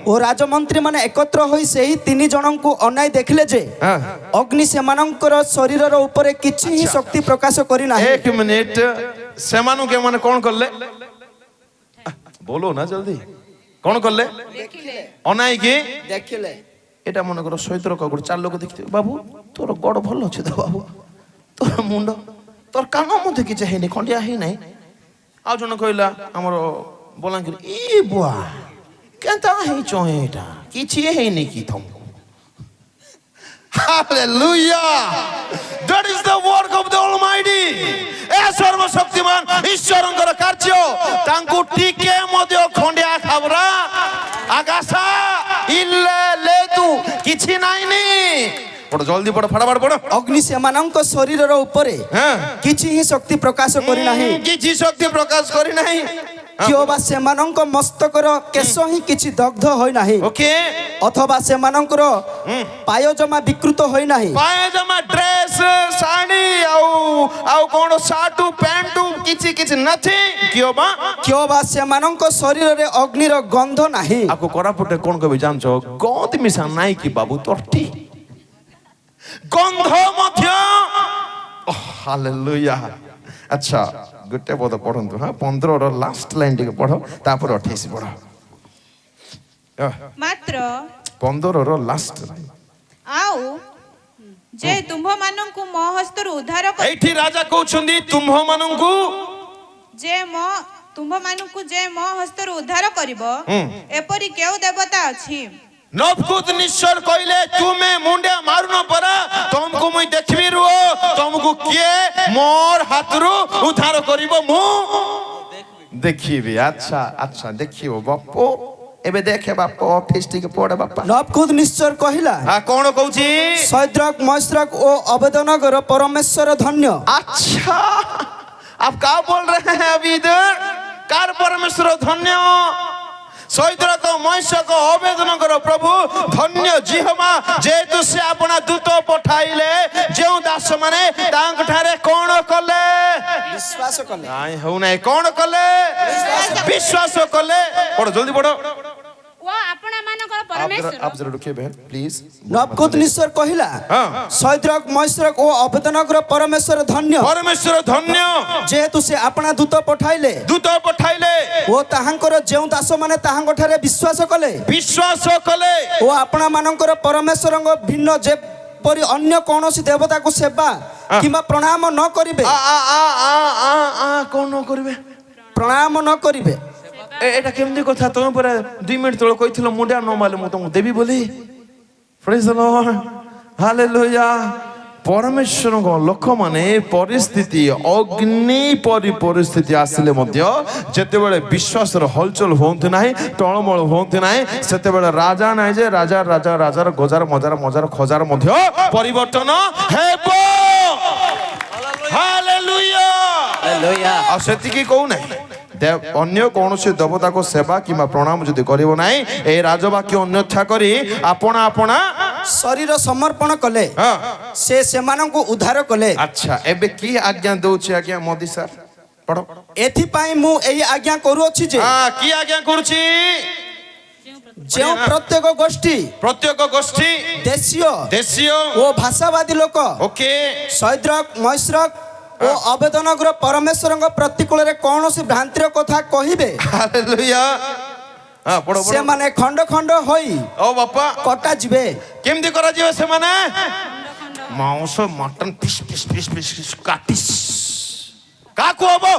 ओ राजमंत्री माने एकत्र होई सेही तीन जनन को अनाई देखले जे अग्नि सेमानंकर शरीरर ऊपर किछि ही शक्ति प्रकाश करी नाही एक मिनिट सेमानु के माने कोन करले बोलो ना जल्दी कोन करले देखिले अनाई के देखिले एटा मन कर सैत्र कगुड़ चार लोक देखते बाबू तोर गड़ भल अच्छे तो बाबू तोर मुंड तोर कान मध्य किछ हेनी खंडिया हे नै आ जन कहला हमर बोलांगिर ए बुआ केता हे चोएटा किछि हेनी की थम hallelujah that is the work of the almighty ए सर्वशक्तिमान ईश्वरंकर कार्य तांकु टिके मध्य खंडिया खाबरा आगासा इल्ले ले तू किछि नाइनी पढ़ जल्दी पढ़ फटाफट पढ़ अग्नि सेमानंक शरीरर ऊपर किछि ही शक्ति प्रकाश करी नाही किछि शक्ति प्रकाश करी नाही कियोबा सेमानंक मस्तकर केश ही किछि दग्ध होई नाही ओके अथवा सेमानंकर पायजमा विकृत होई नाही पायजमा ड्रेस साड़ी आउ कोन साटू पैंटू किछि किछि नथि कियोबा सेमानंक शरीर रे अग्निर गंध नाही आको कोरापुटे कोन कहबे जानछो गंध मिसा नाही कि बाबू तोरटी गंध मध्य हालेलुया अच्छा गुटे पद पढ़ंतु हां 15 रो लास्ट लाइन टिके पढ़ो तापर 28 पढ़ो मात्र 15 रो लास्ट लाइन आउ जे तुम्भ मानंकु मो हस्तरु उद्धार एठी राजा कहउछंदी तुम्भ मानंकु तुम्भ मानंकु जे मो हस्तरु उद्धार करिवो एपरि केउ देवता अछि नबुकदनेस्सर कहले तुमे मुंडे मारुनो परा तुमको मुई देखबी रुओ तुमको किए मोर हाथरु उद्धार करिवो मु देखिबे अच्छा अच्छा देखियो बापो एबे देखे बाप ऑफिस टिके पड़े बापा नबकुद निश्चर कहिला हाँ कौन कहूची सैद्रक मैस्रक ओ अबेदनगर परमेश्वर धन्य। अच्छा आप क्या बोल रहे हैं अभी इधर कार परमेश्वर धन्य सैद्र को महीषा को आवेदन करो प्रभु धन्य जिहमा जेतु से अपना दूत पठाइले जो दास माने तांक ठारे कौन कले विश्वास कले नाइ हो नाही कौन कले विश्वास कले पढ़ो जल्दी पढ़ो वो अपना मानकर परमेश्वर आप जरा रुकिए बहन प्लीज नबकुद निश्चर कहिला हाँ सैद्रक मैस्रक ओ अबेदनगर परमेश्वर धन्य परमेश्वर धन्य जेहेतु से अपना दूत पठाइले दूत पठाइले ओ ताहांकर जेउ दास माने ताहांक ठारे विश्वास कले विश्वास कले ओ अपना मानकर परमेश्वरଙ୍କ भिन्न जे परि अन्य कोनोसी देवता को सेवा किंबा प्रणाम न करिवे कौन करबे प्रणाम न करिवे एटा केमदी कथा तुम पर 2 मिनिट तळ कहिथिलो मुंडा न माले मु तुमको देबी बोली प्रेज द लॉर्ड हालेलुया परमेश्वर को लोक माने परिस्थिति अग्नि परि परिस्थिति आसले मध्य जेते बेले विश्वास रो हलचल होंत नाही टळमळ होंत नाही सेते बेले राजा नाही जे राजा राजा राजार गजार मजार मजार खजार मध्य परिवर्तन हेबो हालेलुया हालेलुया आ सेतिकी कहू नाही अन्य कौन से देवता को सेवा कि प्रणाम जदि करिवो नाही ए राजवाक्य अन्यथा करी आपना आपना शरीर समर्पण कले हाँ से सेमानंकु उद्धार कले। अच्छा एबे की आज्ञा दउछि आज्ञा मोदी सर पढ़ो एथि पई मु एई आज्ञा करू अछि जे हाँ की आज्ञा करूची जेउ प्रत्येक गोष्ठी देशीय ओ भाषावादी लोक ओके सैद्रक मैस्रक ओ अबेदनगर परमेश्वरଙ୍କ प्रतिकूल कौन सी भ्रांतिर कथा कहिबे हालेलुया हाँ पढ़ो से पढ़ो माने खंड खंड होई ओ बापा कटा जिवे केमती करा जीव से माने मांस मटन पिस पिस पिस पिस काटिस काकू हबो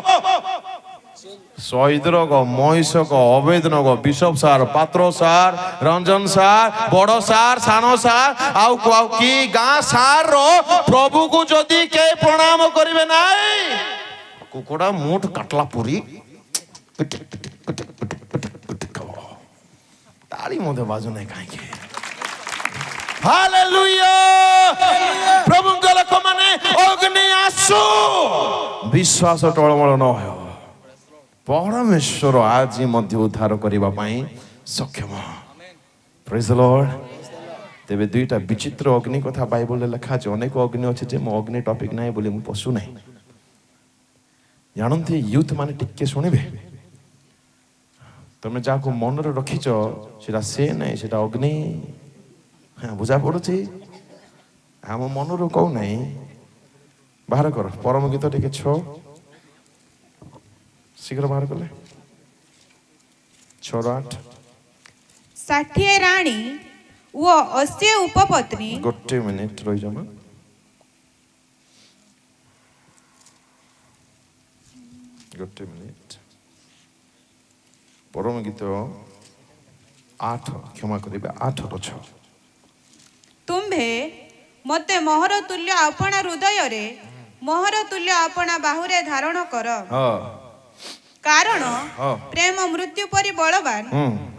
सैद्रक महीषक अवेदनक बिशप सार पात्र सार रंजन सार बड़ सार सान सार आउ कि गाँ सार रो प्रभु को जदि के प्रणाम करिवे नाई कुकुड़ा मुठ काटला पूरी ताली मधे बाजू नहीं खाएंगे हालेलुया प्रभु लोक माने अग्नि आसु विश्वास टळमळ न हो परमेश्वर आज मध्य उद्धार करबा पई सक्षम प्रेज द लॉर्ड तेबे दुईटा विचित्र अग्नि कथा बाइबल लिखा छै अनेक अग्नि अछि जे मो अग्नि टॉपिक नाही बोली मु पसु नाही जानंती यूथ माने टिके सुनिबे तमे जाको मन रे रखिचो सेटा से नाही सेटा अग्नि हां बुझा पडुछि हम मन रो कहू नाही बाहर कर परम गीत टिके छ शीघ्र बाहर कले 6:8 षाठिए राणी वो 80 उपपत्नी गोटे मिनिट रही जमा गोटे मिनिट परम गीत 8 क्षमा करिबे 8:6 तुम्भे मते मोहर तुल्य अपना हृदय रे मोहर तुल्य अपना बाहुरे धारण कर हां कारण प्रेम मृत्यु परि बलवान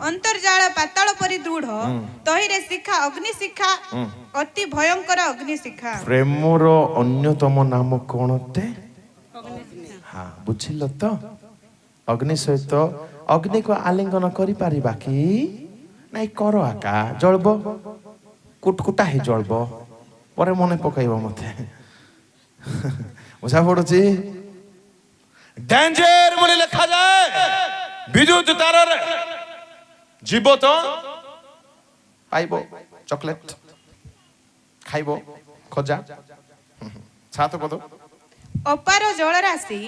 अंतर्जाल पाताल परि दृढ़ तहिरे शिखा अग्नि शिखा अति भयंकर अग्नि शिखा प्रेमर अन्यतम नाम कोन ते हां बुझिल तो अग्नि सहित अग्नि को आलिंगन करि पारि बाकी नाही कर आका जळबो कुटकुटा हे जळबो परे मने पकाइबो मते बुझा पडुछि डेंजर बोली लिखा जाए विद्युत तार जीव तो पाइबो चॉकलेट खाइबो खजा छातो कदो अपार जलराशि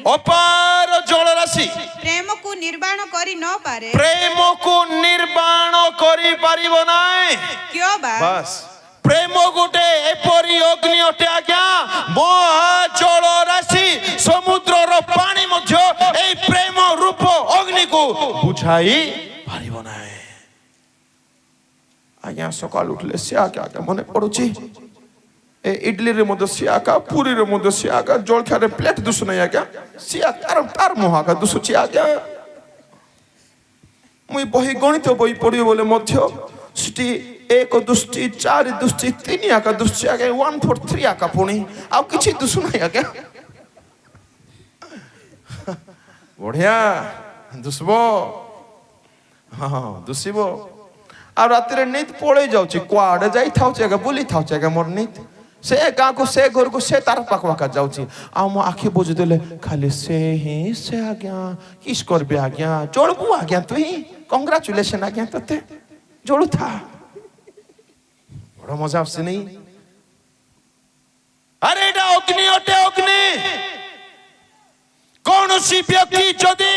प्रेम को निर्वाण करी न पारे प्रेम को निर्वाण करी पारिबो नाय क्यों बा बस प्रेम गोटे एपरी अग्नि अटे आज्ञा महा जल राशि समुद्र रो पानी मध्य ए प्रेम रूप अग्नि को बुझाई पारिबो नाय आज्ञा सकाल उठले से आके मने पडुछि ए इडली रे मध्य से आका पूरी रे मध्य से आका जलखा रे प्लेट दुसु नै आज्ञा से तार मोहा का दुसु छि आज्ञा मुई बही गणित बही पढ़ी बोले मध्य सेठी 1 दुष्टि 4 दुष्टि 3 आका दुष्टि आगे 1 4 3 आका पुणी आउ किछि दुसु नहीं आगे बढ़िया दुसबो हाँ दुसबो आ राति रे नीत पळे जाउची क्वाडे जाई थाउची आगे बुली थाउची आगे मोर नीत से गाँ को से घर को से तार पाखा जाऊँगी आ मो आखि बुझी देले खाली से ही से आज्ञा किस करबे आज्ञा जोड़बू आज्ञा तु ही कंग्रेचुलेशन आज्ञा तते जोड़ू था बड़ा मजा आसे नहीं अरे एटा अग्नि अटे अग्नि कौन सी व्यक्ति जदि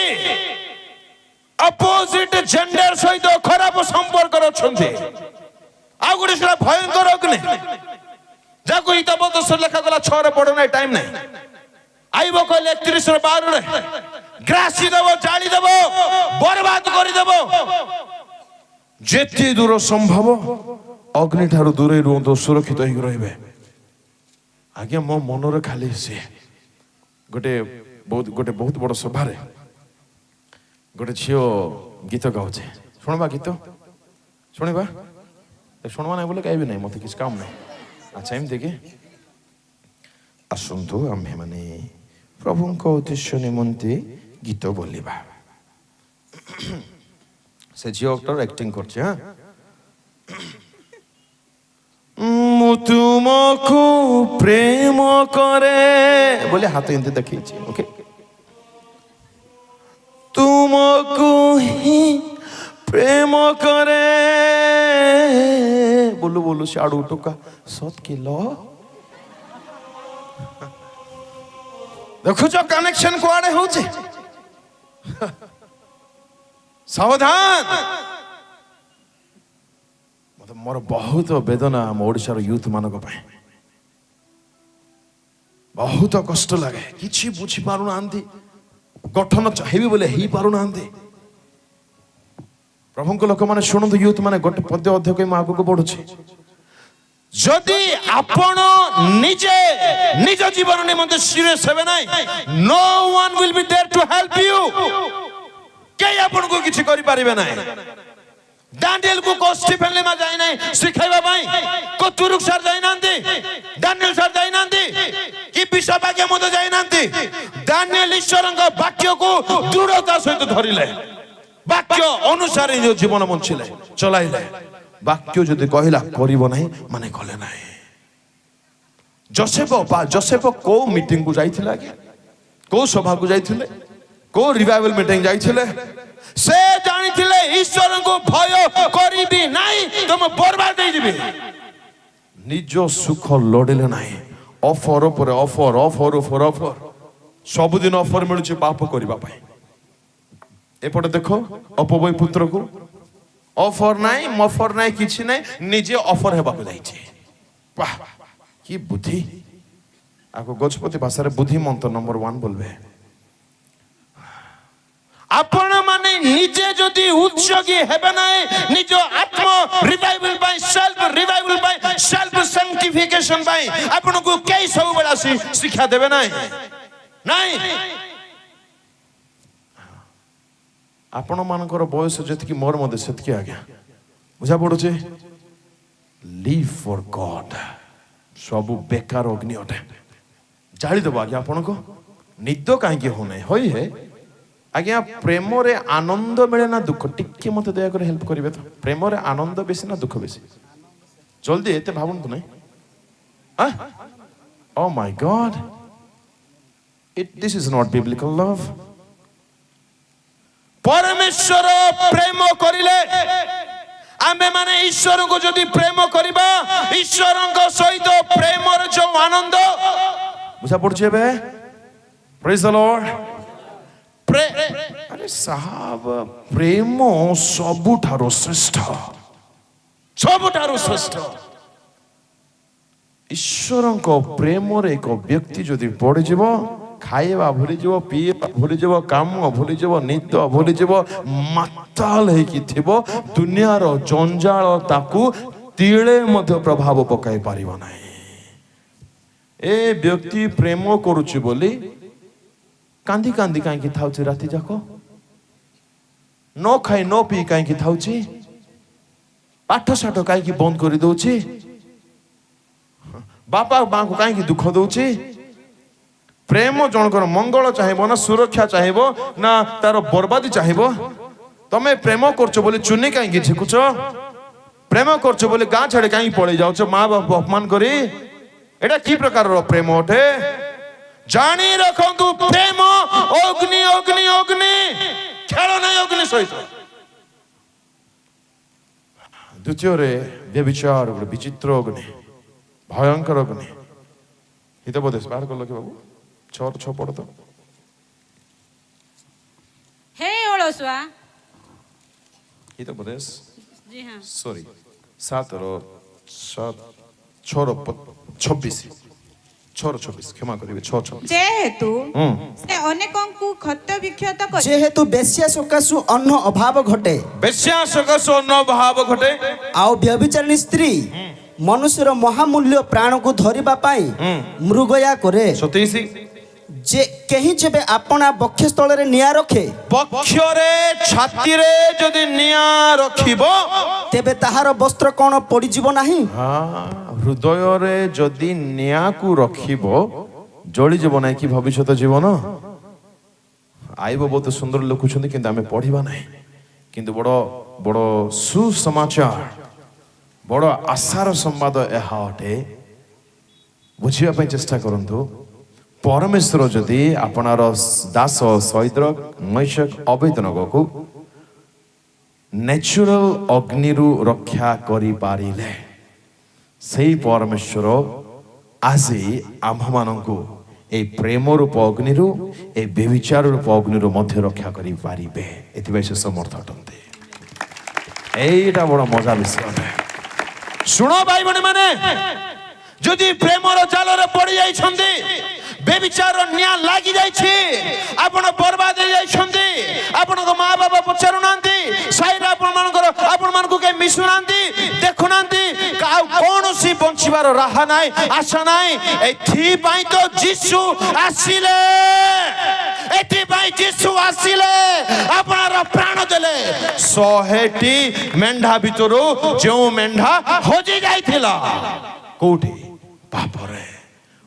अपोजिट जेंडर सहित खराब संपर्क रखते आ गुटे सेटा भयंकर अग्नि जाको हितबोध से लेखा गला 6 रे पढ़ना टाइम नहीं आइबो कहले 31 रे 12 रे ग्रासी देबो जाली देबो बर्बाद करि देबो जेते दूर संभव अग्नि ठारू दूरे रुहतो सुरक्षित होई रहिबे आज्ञा मो मनरे खाली से गोटे बहुत बड़ सभा रे गोटे झियो गीत गाउछे सुनबा गीत सुनिबा सुनबा नहीं बोले गाइबे नहीं मते किछ काम नहीं अच्छा एम देखे आसतु आम्भे माने प्रभु उद्देश्य निमंते गीत बोलिबा से झियो एक्टर एक्टिंग करछे हां मु तुमको प्रेम करे बोले हाथ एंते देखिछि ओके तुमको ही प्रेम करे बोलू बोलू शाड़ू टुका सत किलो देखो जो कनेक्शन कुआड़े होचे सावधान मतलब मोर बहुत वेदना हम ओडिशार यूथ मानक पाए बहुत कष्ट लगे किछि बुझी पारु नांती गठन चाहिए बोले ही पारु नांती प्रभु को लोक माने शुणु यूथ माने गोटे पद्य अध्यक्ष मैं आगु को बढ़ुछि जदि आपण निजे निज जीवन निमंते सीरियस हेबे नाही no one will be there to help you के आपण को किछि करि परिबे नाही दानिएल को स्टीफेन लेमा जाय नाही सिखाइबा पई को तुरुक सर जाय नांती दानिएल सर जाय नांती कि विश्व भाग्य मत जाय नांती दानिएल ईश्वरଙ୍କ वाक्य को दृढ़ता सहित धरिले वाक्य अनुसार जो जीवन बंचिले चलाइले वाक्य जदि कहला करिबो नाही माने कले नाही जोसेफ को मीटिंग को जाइथिला के को सभा को जाइथिले को रिवाइवल मीटिंग जाइथिले से जानिथिले ईश्वर को भय करिबी नाही तुम बर्बाद हो जिबे निज सुख लड़िले नाही ऑफर पर ऑफर ऑफर पर ऑफर सब दिन ऑफर मिलुछि पाप करबा पई एपटे देखो अपबय पुत्र को ऑफर नाही मफर नाही किछि नाही निजे ऑफर हेबा को जाइछि वाह की बुद्धि आको गजपति भाषा रे बुद्धि मंत्र नंबर 1 बोलबे आपण माने निजे जदि उत्सगी हेबे नाही निज आत्म revival by self revival by self sanctification by आपण को केई सब बेला शिक्षा देबे नाही नाही आपण मानकर बयस जति कि मोर मधे सेतकी आज्ञा बुझा पड़ुचे लिव फॉर गॉड सब बेकार अग्नि अटे जाली दबो आज्ञा आपण को निद काहे हो नै होई है आज्ञा प्रेम रे आनंद मिले ना दुख टिके मते दया कर हेल्प करिवे तो प्रेम रे आनंद बेसी ना दुख बेसी जल्दी एते भाबन तो नै ओ my God this is not biblical love परमेश्वर प्रेम करिले आमे माने ईश्वर को जदि प्रेम करिबा ईश्वर को सहित प्रेम रे जो आनंद बुझा पड़छे बे प्रेज द लॉर्ड अरे साहब प्रेम सबुठारो श्रेष्ठ ईश्वर को प्रेम रे एक व्यक्ति जदि पड़ जीवो खाइबा भूली जीवो पीबा भूली जीवो काम भूली जीवो निद भूली जीवो माताल हेकी थिबो दुनिया रो जंजाल ताकू तिळे मध्य प्रभाव पकाई पारिबो नाही ए व्यक्ति प्रेम करूची बोली कांदी कांदी काहे थाउची राती जाको ନ ଖାଇ ନ ପିଇ କାହିଁକି ଥାଉଛି ପାଠ ସାଠ କାହିଁକି ବନ୍ଦ କରିଦଉଛି ବାପା ମାଙ୍କୁ କାହିଁକି ଦୁଃଖ ଦଉଛି ପ୍ରେମ ଜଣଙ୍କର ମଙ୍ଗଳ ଚାହିଁବ ନା ସୁରକ୍ଷା ଚାହିଁବ ନା ତାର ବର୍ବାଦୀ ଚାହିଁବ ତମେ ପ୍ରେମ କରୁଛ ବୋଲି ଚୁନି କାହିଁକି ଝିକୁଛ ପ୍ରେମ କରୁଛ ବୋଲି ଗାଁ ଛାଡି କାହିଁକି ପଳେଇ ଯାଉଛ ମା ବାପା ଅପମାନ କରି ଏଟା କି ପ୍ରକାରର ପ୍ରେମ ଅଟେ ଜାଣି ରଖନ୍ତୁ ପ୍ରେମ ଅଗ୍ନି ଅଗ୍ନି ଅଗ୍ନି ଖେଳ ନାହିଁ ଅଗ୍ନି ସହିତ ଦ୍ୱିତୀୟରେ ବ୍ୟଭିଚାର ଗୋଟେ ବିଚିତ୍ର ଅଗ୍ନି ଭୟଙ୍କର ଅଗ୍ନି ହିତୋପଦେଶ ବାହାର କଲ କି ବାବୁ 6 ପଢ ତ हे ओळसुआ ହିତୋପଦେଶ जी हाँ 6:26 କ୍ଷମା କରିବେ 6:26 ଯେହେତୁ ସେ ଅନେକଙ୍କୁ କ୍ଷତ ବିକ୍ଷତ କରି ଯେହେତୁ ବେଶ୍ୟା ସକାଶୁ ଅନ୍ନ ଅଭାବ ଘଟେ ବେଶ୍ୟା ସକାଶ ଅନ୍ନ ଭାବ ଘଟେ ଆଉ ବ୍ୟଭିଚାରିଣୀ ସ୍ତ୍ରୀ ମନୁଷ୍ୟର ମହାମୂଲ୍ୟ ପ୍ରାଣକୁ ଧରିବା ପାଇଁ ମୃଗୟା କରେ 27 ଯେ କେହି ଯେବେ ଆପଣା ବକ୍ଷସ୍ଥଳରେ ନିଆଁ ରଖେ ପକ୍ଷରେ ଛାତିରେ ଯଦି ନିଆଁ ରଖିବ ତେବେ ତାହାର ବସ୍ତ୍ର କ'ଣ ପୋଡ଼ିଯିବ ନାହିଁ ହୃଦୟରେ ଯଦି ନିଆଁକୁ ରଖିବ ଜଳିଯିବ ନାହିଁ କି ଭବିଷ୍ୟତ ଜୀବନ ଆଇବ ବହୁତ ସୁନ୍ଦର ଲେଖୁଛନ୍ତି କିନ୍ତୁ ଆମେ ପଢିବା ନାହିଁ କିନ୍ତୁ ବଡ଼ ବଡ଼ ସୁସମାଚାର ବଡ଼ ଆଶାର ସମ୍ବାଦ ଏହା ଅଟେ ବୁଝିବା ପାଇଁ ଚେଷ୍ଟା କରନ୍ତୁ ପରମେଶ୍ୱର ଯଦି ଆପଣାର ଦାସ ସୈଦ୍ରକ ମୈଶକ ଅବେଦନଗକୁ ନ୍ୟାଚୁରାଲ ଅଗ୍ନିରୁ ରକ୍ଷା କରିପାରିଲେ ସେଇ ପରମେଶ୍ୱର ଆଜି ଆମ୍ଭମାନଙ୍କୁ এই ପ୍ରେମ ରୂପ ଅଗ୍ନିରୁ এই ବ୍ୟଭିଚାର ରୂପ ଅଗ୍ନିରୁ ମଧ୍ୟ ରକ୍ଷା କରିପାରିବେ ଏଥିପାଇଁ ସେ ସମର୍ଥ ଅଟନ୍ତି এইটা বড় মজা বিষয় ଶୁଣ ଭାଇ ଭଉଣୀ ମାନେ ଯଦି ପ୍ରେମର ଜାଲରେ ପଡି ଯାଇଛନ୍ତି ବେବିଚାର ନିଆଁ ଲାଗି ଯାଇଛି ଆପଣ ବର୍ବାଦ ହେଇ ଯାଇଛନ୍ତି ଆପଣଙ୍କ ମା ବାପା ପଚାରୁନାହାନ୍ତି ସାଇରେ ଆପଣମାନଙ୍କୁ କେହି ମିଶୁନାହାନ୍ତି ଦେଖୁନାହାନ୍ତି ଆଉ କୌଣସି ବଞ୍ଚିବାର ରାହା ନାହିଁ ଆଶା ନାହିଁ ଏଥିପାଇଁ ତ ଯୀଶୁ ଆସିଲେ ଏଥିପାଇଁ ଯୀଶୁ ଆସିଲେ ଆପଣର ପ୍ରାଣ ଦେଲେ 100ଟି ମେଣ୍ଢା ଭିତରୁ ଯେଉଁ ମେଣ୍ଢା ହଜି ଯାଇଥିଲା କୋଉଠି ପାପରେ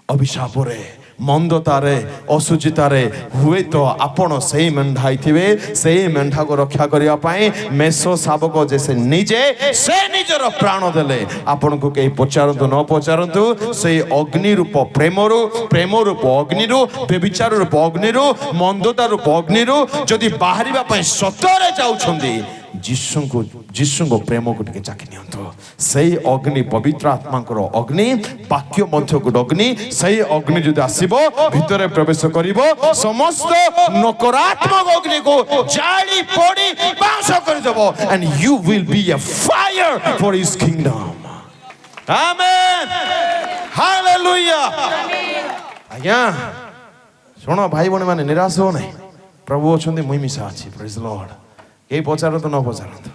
ଅଭିଶାପରେ ମନ୍ଦତାରେ ଅସୁଚିତାରେ ହୁଏତ ଆପଣ ସେଇ ମେଣ୍ଢା ହେଇଥିବେ ସେଇ ମେଣ୍ଢାକୁ ରକ୍ଷା କରିବା ପାଇଁ ମେଷ ଶାବକ ଯେ ସେ ନିଜେ ସେ ନିଜର ପ୍ରାଣ ଦେଲେ ଆପଣଙ୍କୁ କେହି ପଚାରନ୍ତୁ ନ ପଚାରନ୍ତୁ ସେଇ ଅଗ୍ନି ରୂପ ପ୍ରେମ ରୂପ ଅଗ୍ନିରୁ ବ୍ୟଭିଚାର ରୂପ ଅଗ୍ନିରୁ ମନ୍ଦତା ରୂପ ଅଗ୍ନିରୁ ଯଦି ବାହାରିବା ପାଇଁ ସତରେ ଯାଉଛନ୍ତି ଯୀଶୁଙ୍କ ପ୍ରେମକୁ ଟିକେ ଚାଖି ନିଅନ୍ତୁ ସେଇ ଅଗ୍ନି ପବିତ୍ର ଆତ୍ମାଙ୍କର ଅଗ୍ନି ବାକ୍ୟ ମଧ୍ୟକୁ ଅଗ୍ନି ସେଇ ଅଗ୍ନି ଯଦି ଆସିବ ଭିତରେ ପ୍ରବେଶ କରିବ ସମସ୍ତ ନକାରାତ୍ମକ ଅଗ୍ନିକୁ ଜାଳି ପୋଡ଼ି ପାଉଁଶ କରିଦେବ and you will be a fire for his kingdom amen hallelujah ଆଜ୍ଞା ଶୁଣ ଭାଇ ଭଉଣୀ ମାନେ ନିରାଶ ହୁଅ ନାହିଁ ପ୍ରଭୁ ଅଛନ୍ତି ମୁଇଁ ମିଶା ଅଛି praise the Lord କେହି ପଚାରନ୍ତୁ ନ ପଚାରନ୍ତୁ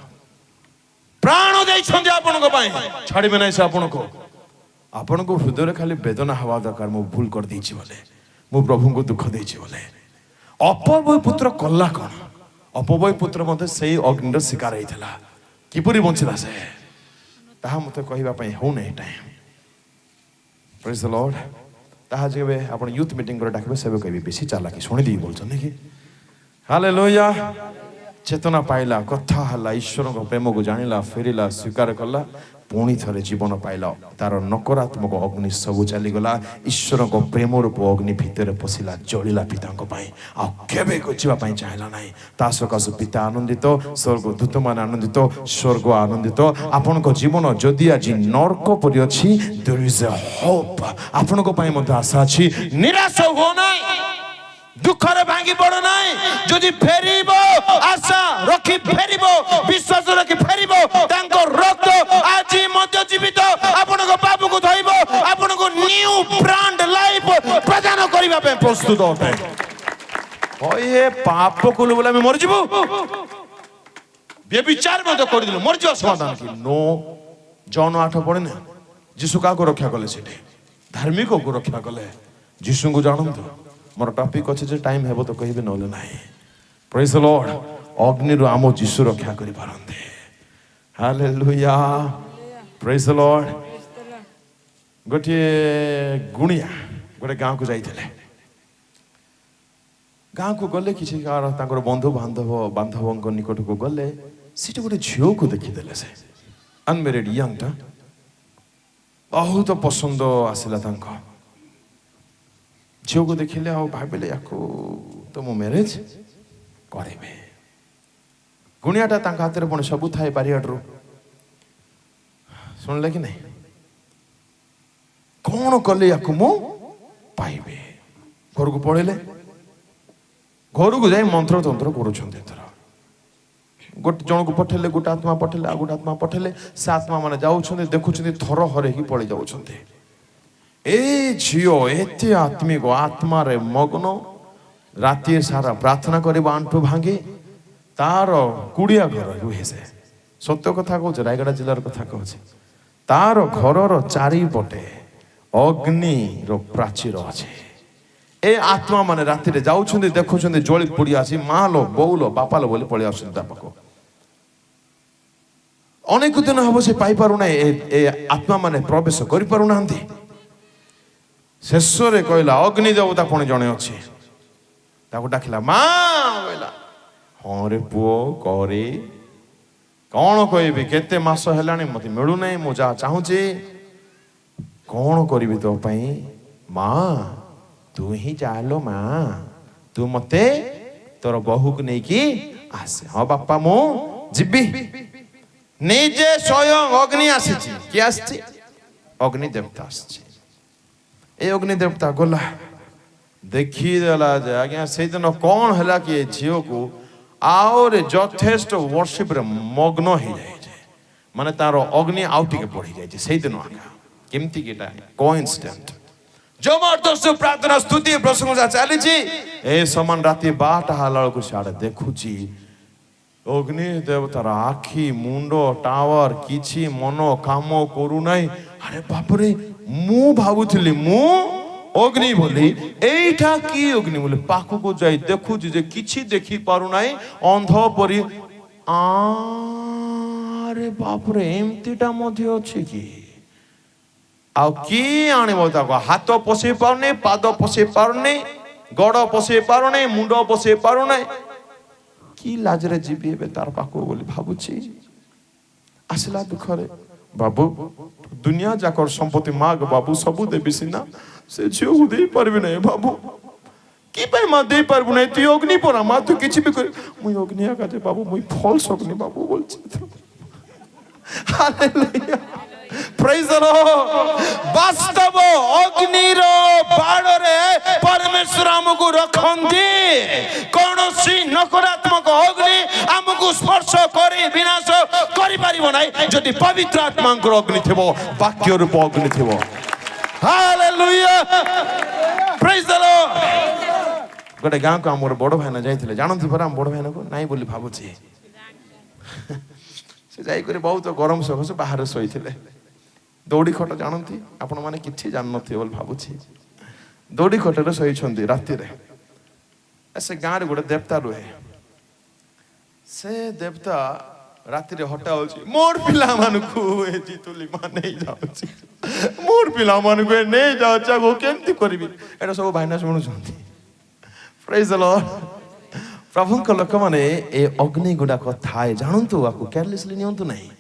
ପ୍ରାଣ ଦେଇଛନ୍ତି ଆପଣଙ୍କ ପାଇଁ ଛାଡ଼ିବେ ନାହିଁ ସେ ଆପଣଙ୍କୁ ହୃଦୟରେ ଖାଲି ବେଦନା ହେବା ଦରକାର ମୁଁ ଭୁଲ କରିଦେଇଛି ବୋଲେ ମୁଁ ପ୍ରଭୁଙ୍କୁ ଦୁଃଖ ଦେଇଛି ବୋଲେ ଅପବୟ ପୁତ୍ର କଲା କ'ଣ ଅପବୟ ପୁତ୍ର ମଧ୍ୟ ସେଇ ଅଗ୍ନିର ଶିକାର ହେଇଥିଲା କିପରି ବଞ୍ଚିଲା ସେ ତାହା ମୋତେ କହିବା ପାଇଁ ହଉନାହିଁ ଟାଇମ୍ ପ୍ରେଜ୍ ଦ ଲର୍ଡ ତାହା ଯେବେ ଆପଣ ୟୁଥ୍ ମିଟିଂ করে ଡାକିବେ ସେବେ କହିବେ ବେଶୀ ଚାଲାକି ଶୁଣିଦେଇ ବୋଲୁଛନ୍ତି କି ହାଲେଲୁୟା ଚେତନା ପାଇଲା କଥା ହେଲା ଈଶ୍ୱରଙ୍କ ପ୍ରେମକୁ ଜାଣିଲା ଫେରିଲା ସ୍ୱୀକାର କଲା ପୁଣି ଥରେ ଜୀବନ ପାଇଲା ତାର ନକାରାତ୍ମକ ଅଗ୍ନି ସବୁ ଚାଲିଗଲା ଈଶ୍ୱରଙ୍କ ପ୍ରେମ ରୂପ ଅଗ୍ନି ଭିତରେ ପଶିଲା ଜଳିଲା ପିତାଙ୍କ ପାଇଁ ଆଉ କେବେ ଯିବା ପାଇଁ ଚାହିଁଲା ନାହିଁ ତା ସକାଶୁ ପିତା ଆନନ୍ଦିତ ସ୍ୱର୍ଗ ଦୂତମାନେ ଆନନ୍ଦିତ ସ୍ୱର୍ଗ ଆନନ୍ଦିତ ଆପଣଙ୍କ ଜୀବନ ଯଦି ଆଜି ନର୍କ ପରି ଅଛି there is a hope ଆପଣଙ୍କ ପାଇଁ ମଧ୍ୟ ଆଶା ଅଛି ନିରାଶ ହୁଅ ନାହିଁ ଦୁଃଖରେ ଭାଙ୍ଗି ପଡ ନାହିଁ ଯଦି ଫେରିବ ଆଶା ରଖି ଫେରିବ ବିଶ୍ୱାସ ରଖି ଫେରିବ ତାଙ୍କ ରକ୍ତ ଆଜି ମଧ୍ୟ ଜୀବିତ ଆପଣଙ୍କ ପାପକୁ ଧୋଇବ ଆପଣଙ୍କୁ ନ୍ୟୁ ବ୍ରାଣ୍ଡ ଲାଇଫ ପ୍ରଦାନ କରିବା ପାଇଁ ପ୍ରସ୍ତୁତ ଅଟେ ଏ ପାପ କଲୁ ବୋଲି ଆମେ ମରିଯିବୁ ବ୍ୟଭିଚାର ମଧ୍ୟ କରିଦେଲୁ ମରିଯିବା ସମାଧାନ କି ନୋ ଜନ 8 ପଡେ ନା ଯୀଶୁ କାହାକୁ ରକ୍ଷା କଲେ ସେଠି ଧାର୍ମିକକୁ ରକ୍ଷା କଲେ ଯୀଶୁଙ୍କୁ ଜାଣନ୍ତୁ ମୋର ଟପିକ ଅଛି ଯେ ଟାଇମ୍ ହେବ ତ କହିବି ନହେଲେ ନାହିଁ ପ୍ରେଜ୍ ଦ ଲର୍ଡ ଅଗ୍ନିରୁ ଆମ ଯୀଶୁ ରକ୍ଷା କରିପାରନ୍ତି। ହାଲେଲୁୟା, ପ୍ରେଜ୍ ଦ ଲର୍ଡ। ଗୋଟିଏ ଗୁଣିଆ ଗୋଟେ ଗାଁକୁ ଯାଇଥିଲେ। ଗାଁକୁ ଗଲେ କିଛି ତାଙ୍କର ବନ୍ଧୁ ବାନ୍ଧବଙ୍କ ନିକଟକୁ ଗଲେ, ସେଠି ଗୋଟେ ଝିଅକୁ ଦେଖିଦେଲେ। ସେ ଅନମ୍ୟାରିଡ୍ ୟଙ୍ଗଟା, ବହୁତ ପସନ୍ଦ ଆସିଲା ତାଙ୍କ ଝିଅକୁ ଦେଖିଲେ ଆଉ ଭାବିଲେ ୟାକୁ ତ ମୁଁ ମ୍ୟାରେଜ କରିବି। ଗୁଣିଆଟା ତାଙ୍କ ହାତରେ ପୁଣି ସବୁ ଥାଏ ବାରିଆଡରୁ, ଶୁଣିଲେ କି ନାଇଁ, କଣ କଲେ ୟାକୁ ମୁଁ ପାଇବି। ଘରକୁ ପଳେଇଲେ, ଘରକୁ ଯାଇ ମନ୍ତ୍ର ତନ୍ତ୍ର କରୁଛନ୍ତି। ଏଥର ଗୋଟେ ଜଣକୁ ପଠେଇଲେ, ଗୋଟେ ଆତ୍ମା ପଠେଇଲେ, ଆଉ ଗୋଟେ ଆତ୍ମା ପଠେଇଲେ। ସେ ଆତ୍ମା ମାନେ ଯାଉଛନ୍ତି, ଦେଖୁଛନ୍ତି, ଥର ହରେଇକି ପଳେଇ ଯାଉଛନ୍ତି। ଏ ଝିଅ ଏତେ ଆତ୍ମିକ ଆତ୍ମାରେ ମଗ୍ନ, ରାତି ସାରା ପ୍ରାର୍ଥନା କରିବା ଆଣ୍ଠୁ ଭାଙ୍ଗି। ତାର କୁଡ଼ିଆ ଘର ରୁହେ। ସେ ସତ୍ୟ କଥା କହୁଛି, ରାୟଗଡ଼ା ଜିଲ୍ଲାର କଥା କହୁଛି। ତାର ଘରର ଚାରିପଟେ ଅଗ୍ନିର ପ୍ରାଚୀର ଅଛି। ଏ ଆତ୍ମା ମାନେ ରାତିରେ ଯାଉଛନ୍ତି, ଦେଖୁଛନ୍ତି, ଜଳି ପୋଡ଼ି ଆସି ମାଲୋ ବୋଉଲ ବାପାଲୋ ବୋଲି ପଳେଇ ଆସୁଛନ୍ତି ତା ପାଖକୁ। ଅନେକ ଦିନ ହବ ସେ ପାଇପାରୁନାହିଁ, ଏ ଆତ୍ମା ମାନେ ପ୍ରବେଶ କରିପାରୁନାହାନ୍ତି। ଶେଷରେ କହିଲା, ଅଗ୍ନି ଦେବତା ପୁଣି ଜଣେ ଅଛି, ତାକୁ ଡାକିଲା। ମା କହିଲା, ହଁ ରେ ପୁଅ କରେ, କଣ କହିବି, କେତେ ମାସ ହେଲାଣି ମତେ ମିଳୁନାହିଁ, ମୁଁ ଯାହା ଚାହୁଁଛି କଣ କରିବି ତୋ ପାଇଁ। ମା ତୁ ହିଁ ଚାଲୋ, ମା ତୁ ମତେ ତୋର ବୋହୂକୁ ନେଇକି ଆସେ। ହଁ ବାପା ମୁଁ ଯିବି। ନିଜେ ସ୍ୱୟଂ ଅଗ୍ନି ଆସିଛି। କିଏ ଆସିଛି? ଅଗ୍ନି ଦେବତା ଆସିଛି। ଏ ଅଗ୍ନି ଦେବତା ଗଲା, ଦେଖିଦେଲା ଯେ ଆଜ୍ଞା ସେଇଦିନ କଣ ହେଲା କି ଏ ଝିଅକୁ ଆହୁରି ଯଥେଷ୍ଟ ବର୍ଷିପରେ ମଗ୍ନ ହେଇଯାଇଛି। ମାନେ ତାର ଅଗ୍ନି ଆଉ ଟିକେ ବଢି ଯାଇଛି ସେଇଦିନ। ଆଜ୍ଞା କେମିତି କି ଏଟା କୋଇନ୍ସିଡେଣ୍ଟ। ଜବରଦସ୍ତ ପ୍ରାର୍ଥନା ସ୍ତୁତି ପ୍ରଶଂସା ଚାଲିଛି। ଏ ସମାନ ରାତି 12ଟା ହେଲା ବେଳକୁ ସିଆଡେ ଦେଖୁଛି ଅଗ୍ନି ଦେବତାର ଆଖି, ମୁଣ୍ଡ, ଟାୱାର କିଛି ମନ କାମ କରୁନାହିଁ। ଆରେ ବାପରେ, ମୁଁ ଭାବୁଥିଲି ମୁଁ ଅଗ୍ନି ବୋଲି, ଏଇଟା କି ଅଗ୍ନି ବୋଲି ପାଖକୁ ଯାଇ ଦେଖୁଛି ଯେ କିଛି ଦେଖି ପାରୁନାହିଁ, ଅନ୍ଧ ପରି। ଆରେ ବାପରେ, ଏମିତିଟା ମଧ୍ୟ ଅଛି କି? ଆଉ କିଏ ଆଣିବ ତାକୁ? ହାତ ପଶେଇ ପାରୁନି, ପାଦ ପଶେଇ ପାରୁନି, ଗୋଡ ପଶେଇ ପାରୁନି, ମୁଣ୍ଡ ପଶେଇ ପାରୁନି। କି ଲାଜରେ ଯିବି ଏବେ ତାର ପାଖକୁ ବୋଲି ଭାବୁଛି। ଆସିଲା ଦୁଃଖରେ, ବାବୁ ଦୁନିଆ ଯାକର ସମ୍ପତ୍ତି ମାଗ ବାବୁ, ସବୁ ଦେବି ସିନା, ସେ ଝିଅକୁ ଦେଇପାରିବି ନାହିଁ ବାବୁ। କି ପାଇଁ ମା ଦେଇପାରିବୁ ନାହିଁ? ତୁଇ ଅଗ୍ନି ପରା ମା, ତୁ କିଛି ବି କରି। ମୁଇଁ ଅଗ୍ନି ଆକା ଯେ ବାବୁ, ମୁଇଁ ଫଲ୍ସ ଅଗ୍ନି ବାବୁ ବୋଲଛି। ହାଲେଲୁୟା, ପ୍ରେଜ୍ ଦ ଲର୍ଡ। ବାସ୍ତବ ଅଗ୍ନିର ବାଡ଼ରେ ପରମେଶ୍ୱର ଆମକୁ ରଖନ୍ତି। କୌଣସି ନକାରାତ୍ମକ ଅଗ୍ନି ଆମକୁ ସ୍ପର୍ଶ କରି ବିନାଶ କରିପାରିବ ନାହିଁ, ଯଦି ପବିତ୍ର ଆତ୍ମାଙ୍କର ଅଗ୍ନି ଥିବ, ବାକ୍ୟ ରୂପ ଅଗ୍ନି ଥିବ। ହାଲେଲୁୟା, ପ୍ରେଜ୍ ଦ ଲର୍ଡ। ଗୋଟେ ଗାଁକୁ ଆମର ବଡ଼ ଭାଇନା ଯାଇଥିଲେ। ଜାଣନ୍ତି ପରା ଆମ ବଡ଼ ଭାଇନାକୁ? ନାଇଁ ବୋଲି ଭାବୁଛି। ସେ ଯାଇକରି ବହୁତ ଗରମ ସକାଶେ ବାହାରେ ଶୋଇଥିଲେ। ଦୌଡ଼ି ଖଟ ଜାଣନ୍ତି ଆପଣ ମାନେ? କିଛି ଜାଣିନଥିବେ ବୋଲି ଭାବୁଛି। ଦୌଡ଼ି ଖଟରେ ଶୋଇଛନ୍ତି ରାତିରେ। ସେ ଗାଁରେ ଗୋଟେ ଦେବତା ରୁହେ। ସେ ଦେବତା ରାତିରେ ହଟାଉଛି, ମୋର ପିଲାମାନଙ୍କୁ ଏ ଜିତୁଲି ମା ନେଇ ଯାଉଛି, ମୋର ପିଲାମାନଙ୍କୁ ନେଇ ଯାଉଛି, ଆଗକୁ କେମିତି କରିବି? ଏଇଟା ସବୁ ଭାଇନା ଶୁଣୁଛନ୍ତି। ପ୍ରେଜ୍ ଦ ଲର୍ଡ। ପ୍ରଭୁଙ୍କ ଲୋକମାନେ ଏ ଅଗ୍ନି ଗୁଡାକ ଥାଏ, ଜାଣନ୍ତୁ, ଆକୁ କେୟାରଲେସଲି ନିଅନ୍ତୁ ନାହିଁ।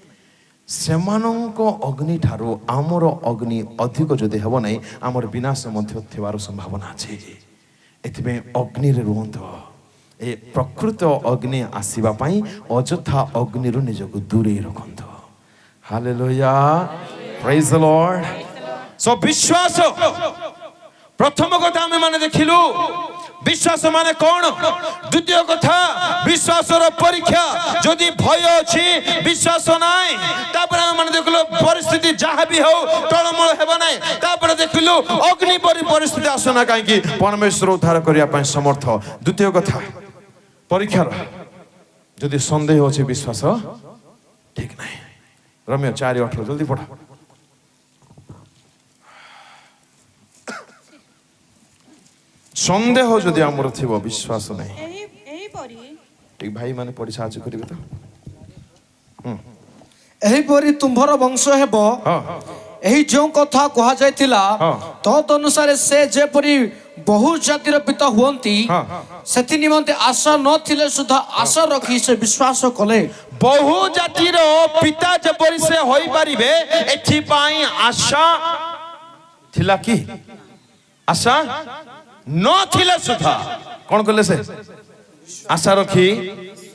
ସେମାନଙ୍କ ଅଗ୍ନି ଠାରୁ ଆମର ଅଗ୍ନି ଅଧିକ ଯଦି ହେବ ନାହିଁ, ଆମର ବିନାଶ ମଧ୍ୟ ଥିବାର ସମ୍ଭାବନା ଅଛି। ଏଥିପାଇଁ ଅଗ୍ନିରେ ରୁହନ୍ତୁ। ଏ ପ୍ରକୃତ ଅଗ୍ନି ଆସିବା ପାଇଁ ଅଯଥା ଅଗ୍ନିରୁ ନିଜକୁ ଦୂରେଇ ରଖନ୍ତୁ। ହାଲେଲୁୟା, ପ୍ରେଜ୍ ଦ ଲର୍ଡ। ସୋ ବିଶ୍ୱାସ, ପ୍ରଥମ କଥା ଆମେ ମାନେ ଦେଖିଲୁ ବିଶ୍ୱାସ ମାନେ କଣ। ଦ୍ୱିତୀୟ କଥା, ବିଶ୍ୱାସର ପରୀକ୍ଷା। ଯଦି ଭୟ ଅଛି, ବିଶ୍ୱାସ ନାହିଁ, ତାପରେ ଆମେ ମାନେ ଦେଖିଲୁ ପରିସ୍ଥିତି ଯାହା ବି ହଉ ଟଳମଳ ହେବ ନାହିଁ। ତାପରେ ଦେଖିଲୁ ଅଗ୍ନି ପରି ପରିସ୍ଥିତି ଆସୁନା କାହିଁକି, ପରମେଶ୍ୱର ଉଦ୍ଧାର କରିବା ପାଇଁ ସମର୍ଥ। ଦ୍ୱିତୀୟ କଥା, ପରୀକ୍ଷାର ଯଦି ସନ୍ଦେହ ଅଛି, ବିଶ୍ୱାସ ଠିକ ନାହିଁ। ରୋମିଓ 4:18 ଜଲ୍ଦି ପଢ। ସନ୍ଦେହ ଯଦି ଆମର ଥିବ, ବିଶ୍ୱାସ ନାହିଁ, ଏହିପରି ଟିକେ ଭାଇ ମାନେ ପଢି ସାହାଯ୍ୟ କରିବେ ତ। ଏହିପରି ତୁମ୍ଭର ବଂଶ ହେବ। ହଁ ଏହି ଯେଉଁ କଥା କୁହାଯାଇଥିଲା ହଁ। ତତ୍ ଅନୁସାରେ ସେ ଯେପରି ବହୁ ଜାତିର ପିତା ହୁଅନ୍ତି ହଁ। ସେଥି ନିମନ୍ତେ ଆଶା ନଥିଲେ ସୁଦ୍ଧା ଆଶା ରଖି ସେ ବିଶ୍ୱାସ କଲେ। ବହୁ ଜାତିର ପିତା ଯେପରି ସେ ହୋଇପାରିବେ ଏଥିପାଇଁ ଆଶା ଥିଲା କି ଆଶା ନଥିଲା ସୁଦ୍ଧା କଣ କଲେ ସେ ଆଶା ରଖି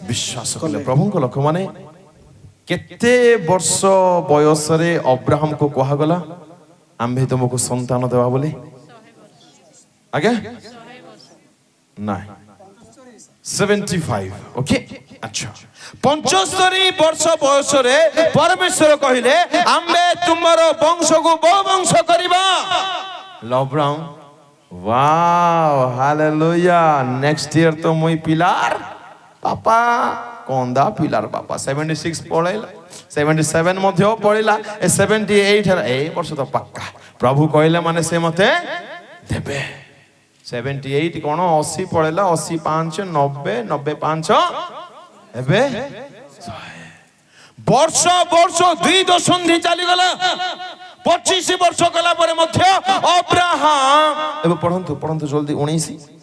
ବିଶ୍ୱାସ କଲେ। ପ୍ରଭୁଙ୍କ ଲୋକମାନେ କେତେ ବର୍ଷ ବୟସରେ ଅବ୍ରାହମକୁ କୁହାଗଲା ଆମ୍ଭେ ତୁମକୁ ସନ୍ତାନ ଦେବା ବୋଲି? ଆଜ୍ଞା ନାଇଁ 75 ଓକେ ଆଚ୍ଛା 75 ବର୍ଷ ବୟସରେ ପରମେଶ୍ୱର କହିଲେ ଆମ୍ଭେ ତୁମର ବଂଶକୁ ବହୁ ବଂଶ କରିବା। Abraham wow hallelujah next year तो मुई पिलार पापा कोंदा पिलार पापा 76 पळैला 77 मध्ये पळैला 78 है ए वर्ष तो पक्का प्रभु कहले माने से मते देबे 78 कोन 80 पळैला 85 90 95 एबे वर्ष वर्ष दुई दशंधि चली गला 25 वर्ष गला पर मध्य अब्राहम एबे पढंतु पढंतु जल्दी 19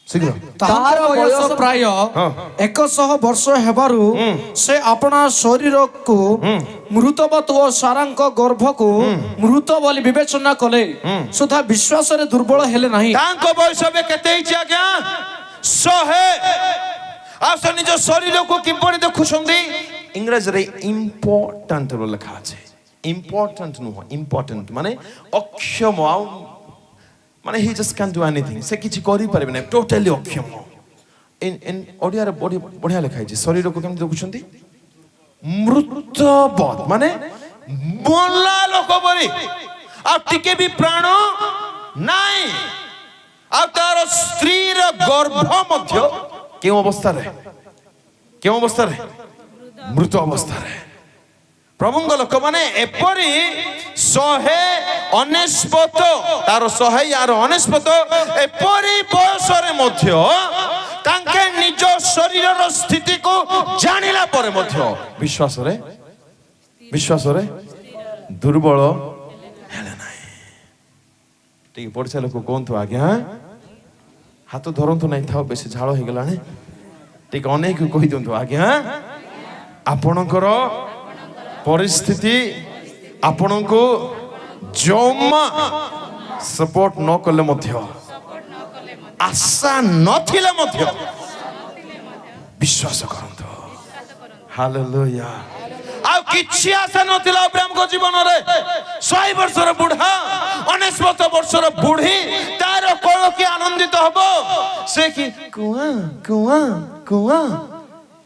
शीघ्र ତାହାର ବୟସ ପ୍ରାୟ 100 ବର୍ଷ ହେବାରୁ ସେ ଆପଣା ଶରୀରକୁ ମୃତବତ ଓ ସାରାଙ୍କ ଗର୍ଭକୁ ମୃତ ବୋଲି ବିବେଚନା କଲେ ସୁଦ୍ଧା ବିଶ୍ୱାସରେ ଦୁର୍ବଳ ହେଲେ ନାହିଁ। तांको बयस बे केते हिची आज्ञा 100 आ से निज शरीर को किपरि देखुछंदी इंग्रजी रे इम्पोर्टेंट रो लिखा আছে इम्पोर्टेंट नुह इम्पोर्टेंट माने अक्षम माने ही जस्ट कैन डू एनीथिंग से किछि करि परबे नै टोटली अक्षम इन ओडिया रे बढ़िया लिखा है शरीर को केम देखुछंती मृतबत माने मोला लोक बरी आ टिके भी प्राण नाही आ तार स्त्री र गर्भ मध्य केउ अवस्था रे मृत अवस्था रे प्रभुଙ୍କ ଲୋକମାନେ ଏପରି 199 ତାର 100 यार 99 ଏପରି ବୟସରେ ମଧ୍ୟ ତାଙ୍କେ ନିଜ ଶରୀରର ସ୍ଥିତିକୁ ଜାଣିଲା ପରେ ମଧ୍ୟ विश्वास रे दुर्बल हेले नाही ठीक पड़सा लोक कोंतु आज्ञा हाथ धरंतु नाही थाओ बेसी झाळ हे गलाने ठीक अनेक कहि दंतु आज्ञा आपणकर परिस्थिति आपणको जमा सपोर्ट न कले मध्य ଆଶା ନଥିଲେ ମଧ୍ୟ विश्वास करंतु हालेलुया ଆଉ କିଛି ଆଶା ନଥିଲା ଅବ୍ରାହମଙ୍କ ଜୀବନରେ 100 ବର୍ଷର ବୁଢା 99 ବର୍ଷର ବୁଢୀ ତାର କୋଳ କି ଆନନ୍ଦିତ ହବ से कि कुआ कुआ कुआ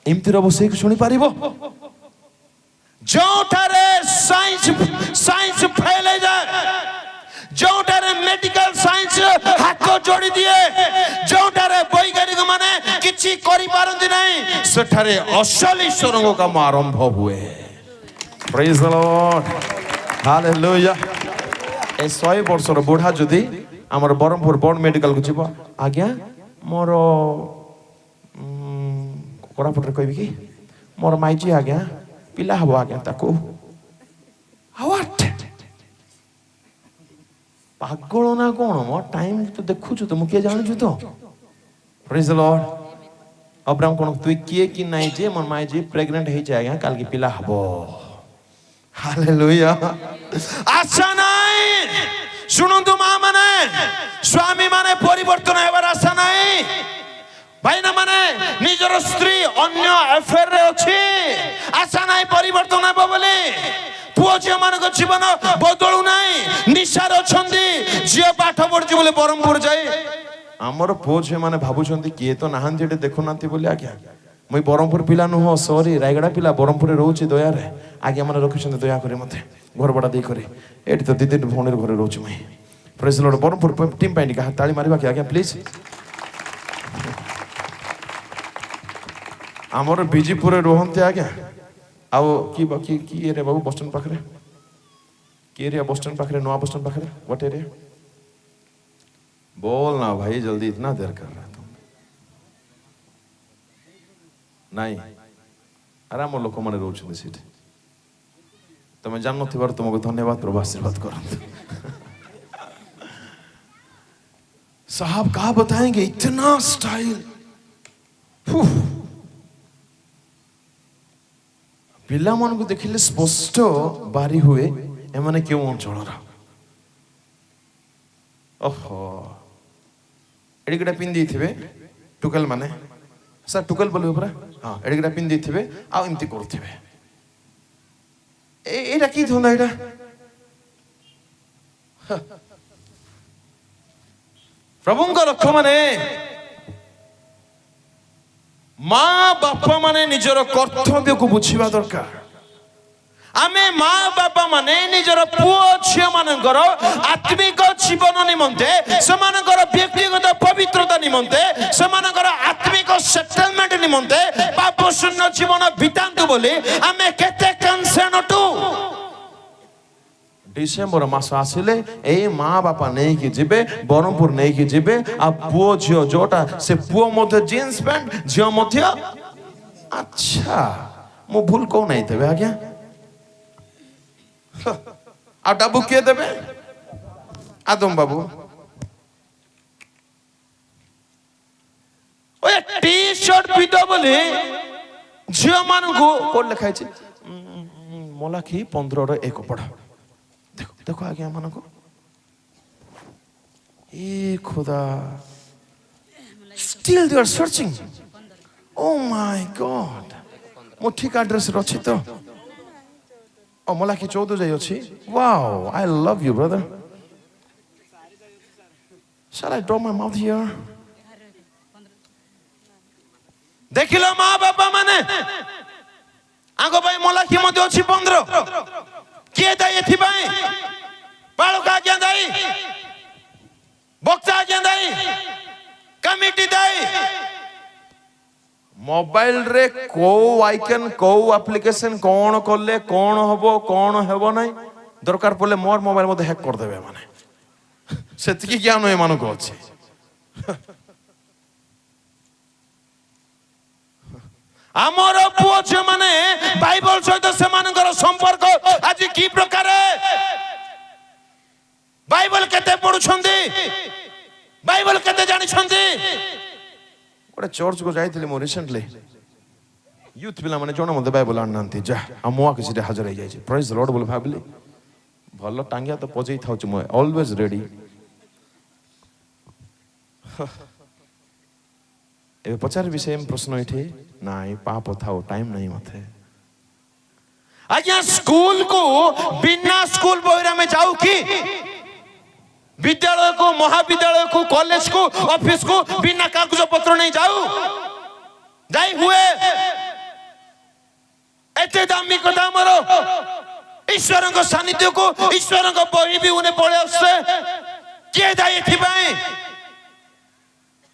एमती रब से सुनी पारिबो जोठारे साइंस फेल हो जाए जोठारे मेडिकल साइंस हाथ जोड़ी दिए जोठारे वैज्ञानिक माने किछि करि पारंती नहीं सेठारे असल ईश्वरଙ୍କ काम आरंभ हुए प्रेज द लॉर्ड हालेलुया ए 100 वर्षर बुढ़ा जदि हमर बरमपुर बड़ मेडिकल को जीव आज्ञा मोर कोरापुट रे कहबी कि मोर माइजी आज्ञा पिला हबो आज्ञा ताको व्हाट पागल ना कोन मो टाइम तो देखु छु तो मुके जानि छु तो प्रेज द लॉर्ड अब्राहम कोन तू किए कि नाही जे मोर माइजी प्रेग्नेंट हे जाय आज्ञा काल की पिला हबो हालेलुया आशा नहीं शुणु माँ माने स्वामी माने परिवर्तन हेबार आशा नहीं भाईना माने निजर स्त्री अन्य अफेयर रे अछि आशा नहीं परिवर्तन हेबो बोली पुओ झियो मानक जीवन बदलु नहीं निशार अछंती झियो पाठ पढछि बोले बरमपुर जाई हमर पुओ झियो माने भाबुछंती किए तो नाहंती एटे देखुनांती बोली आज्ञा मुई बरमपुर पिला नुह सॉरी रायगड़ा पिला बरमपुर रहउछि दया रे आज्ञा माने रखिछंती दया करे मते घर बड़ा देई करे एटी तो दीदी भौणीर घरे रहउछि मुई प्रेज लॉर्ड बरमपुर टीम पाइंडी का ताली मारिबा कि आज्ञा प्लीज हमर बीजीपुर रहंती आज्ञा आउ की एरिया बाबू बस स्टैंड पाखरे की एरिया बस स्टैंड पाखरे नवा बस स्टैंड पाखरे व्हाट एरिया बोल ना भाई जल्दी इतना देर कर रहा तुम ନାଇଁ ଆରାମ ଲୋକମାନେ ରହୁଛନ୍ତି ସେଠି ତମେ ଜାଣିନଥିବାରୁ ତୁମକୁ ଧନ୍ୟବାଦ ପ୍ରଭୁ आशीर्वाद କରନ୍ତୁ साहब कहा बताएंगे इतना स्टाइल पिला मन को देखिले स्पष्ट बारी हुए एमाने क्यों अंचलर ओहो एडिकटा पिंदी थिबे टुकल माने सर टुकल बोलबे परा हां एडिकटा पिंदी थिबे आ एमती करथिबे एटा की थोंदा एटा प्रभुଙ୍କ ରକ୍ଷ ମାନେ ମା ବାପା ମାନେ ନିଜର କର୍ତ୍ତବ୍ୟକୁ ବୁଝିବା ଦରକାର ଆମେ ମା ବାପା ମାନେ ନିଜର ପୁଅ ଝିଅ ମାନଙ୍କର ଆତ୍ମିକ ଜୀବନ ନିମନ୍ତେ ସେମାନଙ୍କର ବ୍ୟକ୍ତିଗତ ପବିତ୍ରତା ନିମନ୍ତେ ସେମାନଙ୍କର ଆତ୍ମିକ ସେଟଲମେଣ୍ଟ ନିମନ୍ତେ ପାପ ଶୂନ୍ୟ ଜୀବନ ବିତାନ୍ତୁ ବୋଲି ଆମେ କେତେ କନସର୍ନ ଅଟୁ डिसेम्बर मास आसिले ए माँ बापा नहीं कि जिबे बरमपुर नहीं कि जिबे आ पुओ झियो जोटा से पुओ मध्य जींस पैंट झियो मध्य अच्छा मो भूल को नहीं देबे आज्ञा आ डबु के देबे आदम बाबू ओए टी शर्ट पिदो बोली झियो मान को कोड लिखाई छी मोला की 15 रो एक पढ़ देखो देखो आगे मन को ए खुदा still they are searching oh my god मो ठीक एड्रेस रछि तो ओ मला की 14 जाई अछि wow I love you brother shall I drop my mouth here देखिलो मां बाबा माने आगो भाई मला की मध्ये अछि 15 किए दाई एथिबाई बालका क्या दाई बक्ता क्या दाई कमिटी दाई मोबाइल रे को आइकन को एप्लीकेशन कोन करले कोन हबो नै दरकार पड़ले मोर मोबाइल मते हैक कर देबे माने सेति ज्ञान ए मानो को अछि आमर पुओ झियो माने बाइबल सहित सेमानकर संपर्क आज की प्रकार बाइबल केते पढुछंदी बाइबल केते जानि छंदी गोटे चर्च को जाइथिले मो रिसेंटली यूथ पिला माने जण मते बाइबल आननांती जा अमुआ किसी हाजर हो जाय प्रेज द लॉर्ड बोल भाबली भलो टांगिया तो पजई थाउ छ मो ऑलवेज रेडी ए पचार विषय में प्रश्न इठे नाई पाप थाओ टाइम नहीं मथे आज्ञा स्कूल को बिना स्कूल बोहरा में जाऊ की विद्यालय को महाविद्यालय को कॉलेज को ऑफिस को बिना कागज पत्र नहीं जाऊ जाई हुए एते दामी कथा मरो ईश्वर को सानिध्य को ईश्वर को बही भी उन्हें पड़े उससे के दाई थी भाई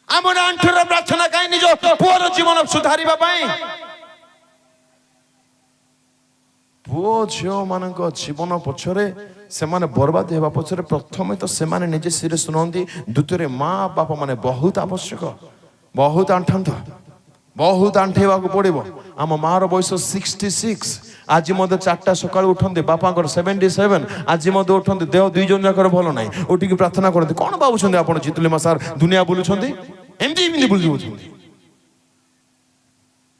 आम आंठर प्रार्थना कहीं निज पुअर जीवन सुधारिबा पाई पुओ झियो मानक जीवन पछरे से माने बर्बाद हेबा पछरे प्रथमे तो से माने निजे सिरे सुनंदी द्वितीय माँ बापा माने बहुत आवश्यक बहुत आंठेबा को पड़िबो आम मार बयस 66 आज मधे 4टा सकाळ उठंदे बापांकर 77 आज मधे उठंदे देह दुई जन जाकर भलो नाही उठिक प्रार्थना करते कोन बाबुछंदे आपण जितले मा सर दुनिया बुलुछंदे एमती एमती बुलुछंदे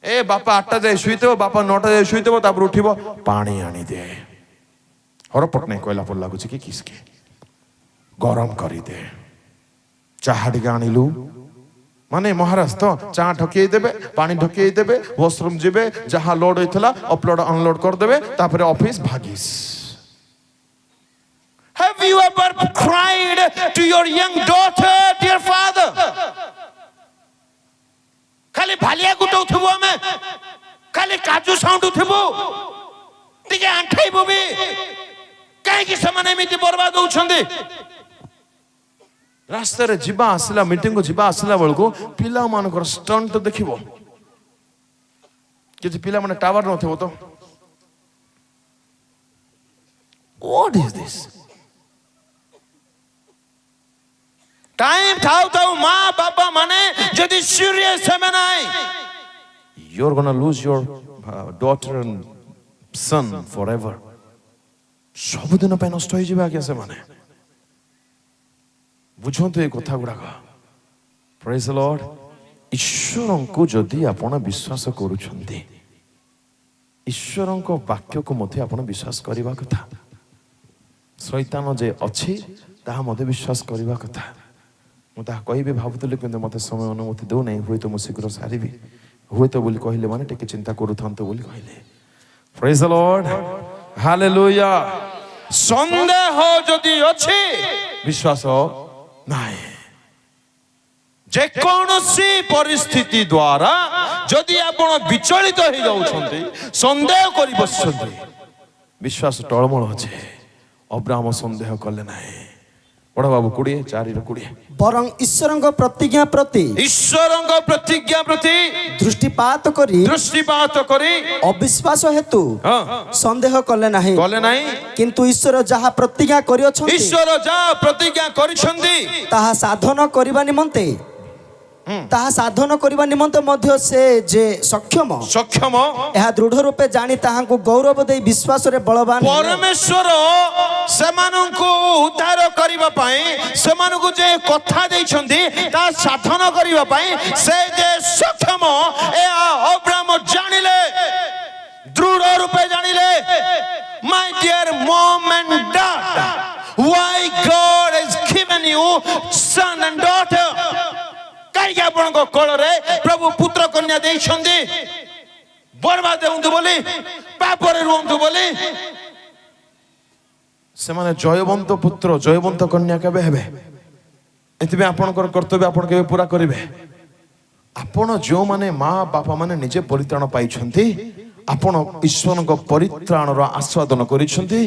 ए बापा 8टा जाय सुइतो बापा 9टा जाय सुइतो तापर उठिबो पानी आनी दे हरपट नहीं कहला पड़ लागुछि कि किसके गरम करी दे चाहा टिके आनिलु माने महाराज तो चा ढके देबे पानी ढके देबे वॉशरूम जेबे जहां लोड होइथला अपलोड अनलोड कर देबे तापर office भागिस Have you ever cried to your young daughter, dear father? खाली भालिया गुटौ थबो हमें खाली काजू साउंड उठबो टिके आंठाइबो बे काहे कि समाने मिति बर्बाद होउछंदे रास्ता रे जिबा आसला मीटिंग को जिबा आसला बेलको पिला मानकर स्टंट देखिबो कि पिला माने टावर न थबो तो व्हाट इज दिस टाइम थाउ थाउ माँ बापा माने जदि सीरियस है में नहीं you are going to lose your daughter and son forever. ସବୁଦିନ ପାଇଁ ନଷ୍ଟ ହେଇଯିବେ ଆଜ୍ଞା ସେମାନେ। ବୁଝନ୍ତୁ ଏ କଥା ଗୁଡାକ। Praise the Lord। ଈଶ୍ୱରଙ୍କୁ ଯଦି ଆପଣ ବିଶ୍ୱାସ କରୁଛନ୍ତି, ଈଶ୍ୱରଙ୍କ ବାକ୍ୟକୁ ମଧ୍ୟ ଆପଣ ବିଶ୍ୱାସ କରିବା କଥା। ଶୈତାନ ଯେ ଅଛି ତାହା ମଧ୍ୟ ବିଶ୍ୱାସ କରିବା କଥା। ମୁଁ ତାହା କହିବି ଭାବୁଥିଲି କିନ୍ତୁ ମୋତେ ସମୟ ଅନୁମତି ଦେଉନାହିଁ। ହୁଏତ ମୁଁ ଶୀଘ୍ର ସାରିବି, ହୁଏତ ବୋଲି କହିଲେ ମାନେ ଟିକେ ଚିନ୍ତା କରୁଥାନ୍ତୁ ବୋଲି କହିଲେ। Praise the Lord। Hallelujah। ସନ୍ଦେହ ଯଦି ଅଛି ବିଶ୍ୱାସ ନାହିଁ। ଯେକୌଣସି ପରିସ୍ଥିତି ଦ୍ୱାରା ଯଦି ଆପଣ ବିଚଳିତ ହେଇଯାଉଛନ୍ତି, ସନ୍ଦେହ କରି ବସିଛନ୍ତି, ବିଶ୍ୱାସ ଟଳମଳ ଅଛି। ଅବ୍ରାହମ ସନ୍ଦେହ କଲେ ନାହିଁ। ବଡ଼ ବାବୁ 20:4-20। ବରଂ ଈଶ୍ୱରଙ୍କ ପ୍ରତିଜ୍ଞା ପ୍ରତି ଈଶ୍ୱରଙ୍କ ପ୍ରତିଜ୍ଞା ପ୍ରତି ଦୃଷ୍ଟିପାତ କରି ଦୃଷ୍ଟିପାତ କରି ଅବିଶ୍ୱାସ ହେତୁ ସନ୍ଦେହ କଲେ ନାହିଁ। କଲେ ନାହିଁ। କିନ୍ତୁ ଈଶ୍ୱର ଯାହା ପ୍ରତିଜ୍ଞା କରିଅଛନ୍ତି ଈଶ୍ୱର ଯାହା ପ୍ରତିଜ୍ଞା କରିଛନ୍ତି ତାହା ସାଧନ କରିବା ନିମନ୍ତେ ମଧ୍ୟ ସେ ଯେ ସକ୍ଷମ ଏହା ଦୃଢ଼ ରୂପେ ଜାଣି ତାହାଙ୍କୁ ଗୌରବ ଦେଇ ବିଶ୍ୱାସରେ ବଳବାନ ହେଲେ। ପରମେଶ୍ୱର ସେମାନଙ୍କୁ ଉଦ୍ଧାର କରିବା ପାଇଁ, ସେମାନଙ୍କୁ ଯେ କଥା ଦେଇଛନ୍ତି ତା ସାଧନ କରିବା ପାଇଁ ସେ ଯେ ସକ୍ଷମ, ଏହା ଅବ୍ରାହମ ଜାଣିଲେ, ଦୃଢ଼ ରୂପେ ଜାଣିଲେ। My dear mom and dad, why God has given you son and daughter? କାହିଁକି ଆପଣଙ୍କ କୋଳରେ ପ୍ରଭୁ ପୁତ୍ର କନ୍ୟା ଦେଇଛନ୍ତି? ବର୍ବାଦ ହୁଅନ୍ତୁ ବୋଲି, ପାପରେ ରୁହନ୍ତୁ ବୋଲି। ସେମାନେ ଜୟବନ୍ତ ପୁତ୍ର ଜୟବନ୍ତ କନ୍ୟା କେବେ ହେବେ? ଏଥିପାଇଁ ଆପଣଙ୍କର କର୍ତ୍ତବ୍ୟ ଆପଣ କେବେ ପୁରା କରିବେ? ଆପଣ ଯେଉଁମାନେ ମା ବାପା ମାନେ ନିଜେ ପରିତ୍ରାଣ ପାଇଛନ୍ତି, ଆପଣ ଈଶ୍ୱରଙ୍କ ପରିତ୍ରାଣର ଆସ୍ୱାଦନ କରିଛନ୍ତି।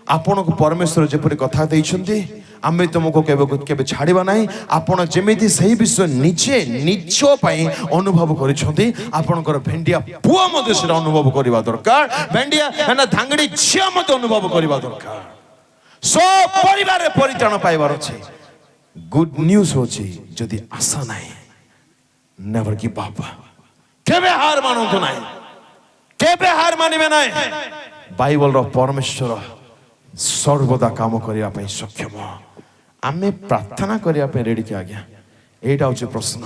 ଆପଣଙ୍କୁ ପରମେଶ୍ୱର ଯେପରି କଥା ଦେଇଛନ୍ତି, ଆମେ ତୁମକୁ କେବେ ଛାଡ଼ିବା ନାହିଁ, ଆପଣ ଯେମିତି ସେହି ବିଷୟ ନିଜେ ନିଜ ପାଇଁ ଅନୁଭବ କରିଛନ୍ତି, ଆପଣଙ୍କର ଭେଣ୍ଡିଆ ପୁଅ ମଧ୍ୟ ସେଟା ଅନୁଭବ କରିବା ଦରକାର। ଭେଣ୍ଡିଆ ଧାଙ୍ଗଡି ଝିଅ ମଧ୍ୟ ଅନୁଭବ କରିବା ଦରକାର। ପରିବାରରେ ପରିତ୍ରାଣ ପାଇବାର ଅଛି। ଗୁଡ୍ ନ୍ୟୁଜ୍ ହଉଛି ଯଦି ଆଶା ନାହିଁ, ନେଭର ଗିଭ୍ ଅପ୍। କେବେ ହାର ମାନନ୍ତୁ ନାହିଁ, କେବେ ହାର ମାନିବେ ନାହିଁ। ବାଇବଲର ପରମେଶ୍ୱର ସର୍ବଦା କାମ କରିବା ପାଇଁ ସକ୍ଷମ। ଆମେ ପ୍ରାର୍ଥନା କରିବା ପାଇଁ ରେଡି କି ଆଜ୍ଞା? ଏଇଟା ହଉଛି ପ୍ରଶ୍ନ।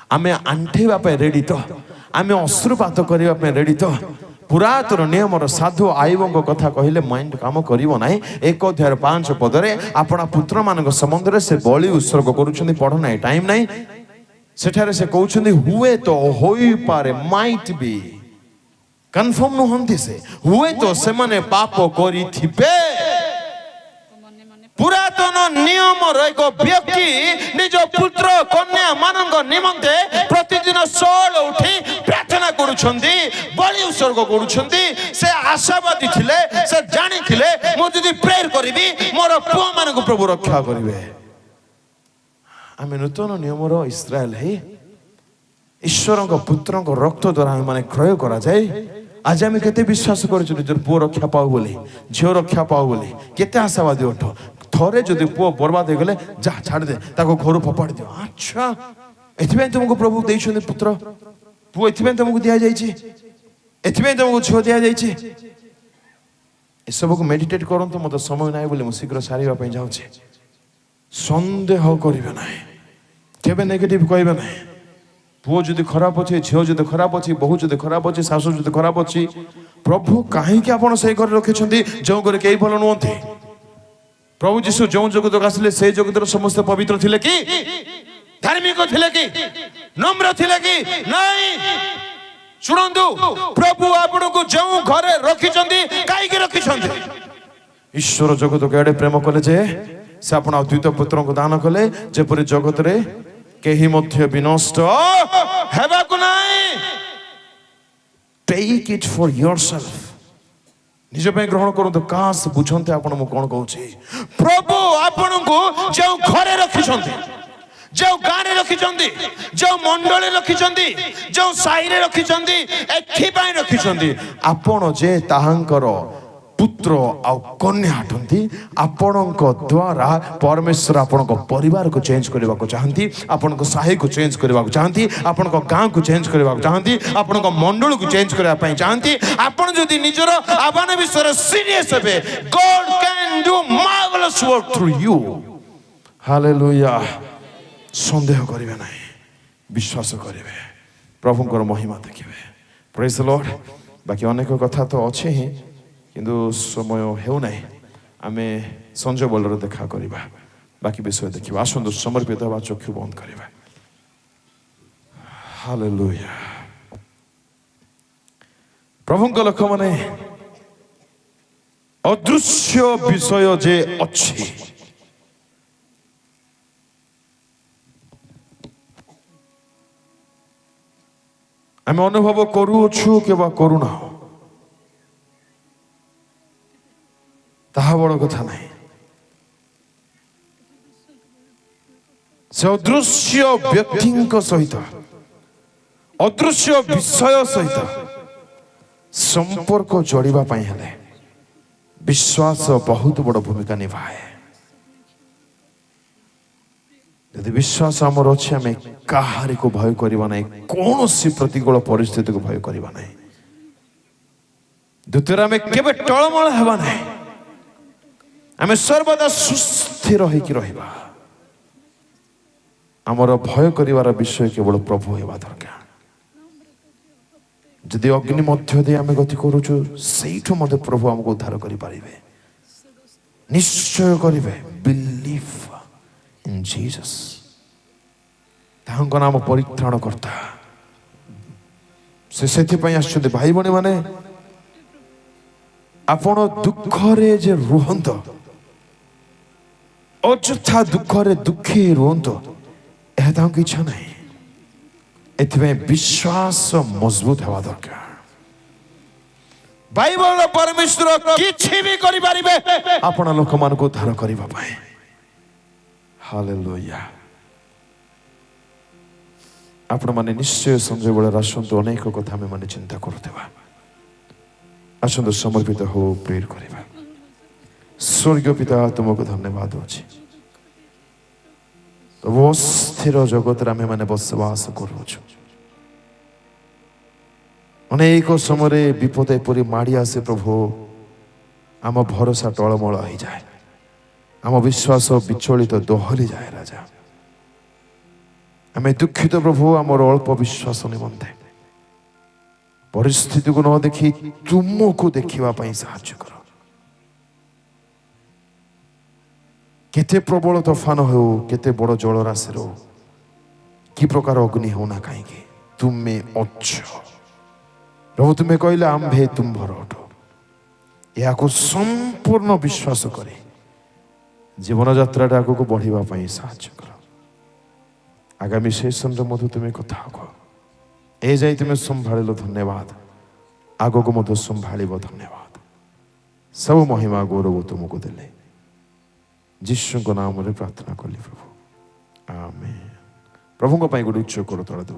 ଆମେ ଆଣ୍ଠେଇବା ପାଇଁ ରେଡି ତ? ଆମେ ଅଶ୍ରୁପାତ କରିବା ପାଇଁ ରେଡି ତ? ପୁରାତନ ନିୟମର ସାଧୁ ଆଇବଙ୍କ କଥା କହିଲେ ମାଇଣ୍ଡ କାମ କରିବ ନାହିଁ। 1:5 ଆପଣା ପୁତ୍ରମାନଙ୍କ ସମ୍ବନ୍ଧରେ ସେ ବଳି ଉତ୍ସର୍ଗ କରୁଛନ୍ତି। ପଢ ନାହିଁ, ଟାଇମ ନାହିଁ। ସେଠାରେ ସେ କହୁଛନ୍ତି ହୁଏତ ହୋଇପାରେ, ମାଇଟ୍ ବି, କନଫର୍ମ ନୁହନ୍ତି ସେ, ହୁଏତ ସେମାନେ ପାପ କରିଥିବେ। ପୁରାତନ ନିୟମର ଏକ ବ୍ୟକ୍ତି ନିଜ ପୁତ୍ର କନ୍ୟା ମାନଙ୍କ ନିମନ୍ତେ ପ୍ରତିଦିନ ସକାଳ ଉଠି ପ୍ରାର୍ଥନା କରୁଛନ୍ତି, ବଳି ଉତ୍ସର୍ଗ କରୁଛନ୍ତି। ସେ ଆଶାବାଦୀ ଥିଲେ, ସେ ଜାଣିଥିଲେ ମୁଁ ଯଦି ପ୍ରେୟର କରିବି ମୋର ପୁଅ ମାନଙ୍କୁ ପ୍ରଭୁ ରକ୍ଷା କରିବେ। ଆମେ ନୂତନ ନିୟମର ଇସ୍ରାଏଲ ହେଇ ଈଶ୍ୱରଙ୍କ ପୁତ୍ରଙ୍କ ରକ୍ତ ଦ୍ୱାରା ଆମମାନେ କ୍ରୟ କରାଯାଏ। ଆଜି ଆମେ କେତେ ବିଶ୍ୱାସ କରୁଛୁ ନିଜର ପୁଅ ରକ୍ଷା ପାଉ ବୋଲି, ଝିଅ ରକ୍ଷା ପାଉ ବୋଲି? କେତେ ଆଶାବାଦୀ ଅଟ। ଥରେ ଯଦି ପୁଅ ବର୍ବାଦ ହେଇଗଲେ, ଯା ଛାଡ଼ିଦେ, ତାକୁ ଘରୁ ଫୋପାଡ଼ି ଦିଅ। ଆଚ୍ଛା, ଏଥିପାଇଁ ତୁମକୁ ପ୍ରଭୁ ଦେଇଛନ୍ତି ପୁତ୍ର, ପୁଅ ଏଥିପାଇଁ ତୁମକୁ ଦିଆଯାଇଛି, ଏଥିପାଇଁ ତୁମକୁ ଝିଅ ଦିଆଯାଇଛି। ଏସବୁକୁ ମେଡିଟେଟ୍ କରନ୍ତୁ। ମୋତେ ସମୟ ନାହିଁ ବୋଲି ମୁଁ ଶୀଘ୍ର ସାରିବା ପାଇଁ ଯାଉଛି। ସନ୍ଦେହ କରିବେ ନାହିଁ, କେବେ ନେଗେଟିଭ କହିବେ ନାହିଁ। ପୁଅ ଯଦି ଖରାପ ଅଛି, ଝିଅ ଯଦି ଖରାପ ଅଛି, ବୋହୂ ଯଦି ଖରାପ ଅଛି, ଶାଶୁ ଯଦି ଖରାପ ଅଛି, ପ୍ରଭୁ କାହିଁକି ଆପଣ ସେଇ ଘରେ ରଖିଛନ୍ତି ଯେଉଁ ଘରେ କେହି ଭଲ ନୁହନ୍ତି? ପ୍ରଭୁ ଯୀଶୁ ଯେଉଁ ଜଗତକୁ ଆସିଲେ ସେଇ ଜଗତର ସମସ୍ତେ ପବିତ୍ର ଥିଲେ କି? ଧାର୍ମିକ ଥିଲେ କି? ନମ୍ର ଥିଲେ କି? ନାଇଁ। ଶୁଣନ୍ତୁ, ପ୍ରଭୁ ଆପଣଙ୍କୁ ଯେଉଁ ଘରେ ରଖିଛନ୍ତି କାହିଁକି ରଖିଛନ୍ତି? ଈଶ୍ୱର ଜଗତକୁ ଏଡ଼େ ପ୍ରେମ କଲେ ଯେ ସେ ଆପଣ ଦ୍ୱିତୀୟ ପୁତ୍ରଙ୍କୁ ଦାନ କଲେ, ଯେପରି ଜଗତରେ କେହି ମଧ୍ୟ ବିନଷ୍ଟ ହେବାକୁ ନାହିଁ। Take it for yourself। ନିଜ ପାଇଁ ଗ୍ରହଣ କରନ୍ତୁ। କାଶ ବୁଝନ୍ତେ ଆପଣ ମୁଁ କଣ କହୁଛି। ପ୍ରଭୁ ଆପଣଙ୍କୁ ଯେଉଁ ଘରେ ରଖିଛନ୍ତି, ଯେଉଁ ଗାଁରେ ରଖିଛନ୍ତି, ଯେଉଁ ମଣ୍ଡଳୀ ରଖିଛନ୍ତି, ଯେଉଁ ସାହିରେ ରଖିଛନ୍ତି, ଏଥିପାଇଁ ରଖିଛନ୍ତି ଆପଣ ଯେ ତାହାଙ୍କର पुत्र आ कन्या हटंती आपणक द्वारा परमेश्वर आपणक परिवार को चेंज करने को चाहती आपणक साही को चेंज करने को चाहती आपणक गाँ को चेंज करने को चाहती आपणक मंडल को चेंज करने चाहती आपण जदि निजर आह्वान विषय सीरियस हेबे God can do marvellous work through you hallelujah संदेह करिवे नहीं विश्वास करिवे प्रभुଙ୍କର महिमा देखिवे प्रेज द लॉर्ड बाकी अनेक कथा तो अच्छे ही किंतु समय हेउ नहीं आमे संजय बोलर देखा करिबा बाकी विषय देखिबा आसंदो समर्पित बा चक्षु बंद करिबा हालेलुया प्रभुଙ୍କ लोक माने अदृश्य विषय जे अछि आमे अनुभव करूछु केबा करूना ताहा बड़ कथा नहीं से अदृश्य व्यक्ति सहित अदृश्य विषय सहित संपर्क जोड़िबा पई हेले विश्वास बहुत बड़ भूमिका निभाए यदि विश्वास आमर अच्छे आम कहारी को भय करवा नहीं कौन सी प्रतिकूल परिस्थिति को भय करवा नहीं द्वितीय आम केबे टळमळ हेबा नहीं आम सर्वदा सुस्थिर होइकी रहिबा आमर भय करिवार विषय केवल प्रभु हेबा दरकार जदि अग्नि मध्य दे आम गति करूछु सेठु मध्य प्रभु हमको उद्धार करि पारिबे निश्चय करिबे बिलीव इन जीसस तांको नाम परित्राण करता से सेथि पई आछुते भाई बणी माने आपण दुख रे जे रुहंत अଯଥା दुखरे दुखी रुहंत एहा तांको इच्छा नहीं एथिबे विश्वास मजबूत हेबा दरकार बाइबल परमेश्वर किछि भी करि पारिबे आपण लोक मान को उद्धार करिबा पई हालेलुया आपण माने निश्चय संजय बेले आसंतु अनेक कथा आमे माने चिंता करथेबा आसंतु समर्पित हो प्रेयर करिबा स्वर्गीय पिता तुमको धन्यवाद होछि प्रभु स्थिर जगत रे आमे माने बसवास करूछु अनेक समय विपद एपरी माड़ी आसे प्रभु आम भरोसा टळमळ हो जाए आम विश्वास विचलित दोहली जाए राजा आम दुखित प्रभु आमर अल्प विश्वास निमंते परिस्थिति को न देखी तुमको देखा साहाय्य कर केते प्रबल तोफान हो केते बड़ जलराशि रो कि प्रकार अग्नि होना कहीं तुम्हें अच्छ प्रभु तुम्हें कहले आंभे तुम्भर अट या संपूर्ण विश्वास करे जीवन यात्रा आग को बढ़ापी साहाय्य कर आगामी सेशन मधु तुम्हें कथा कह ए जाए तुम्हें संभाल धन्यवाद आग को मधु संभाल धन्यवाद सब महिमा गौरव तुमको देले जीशु को नाम रे प्रार्थना कली प्रभु आमेन प्रभु को गोटे उच्च कर तला दो।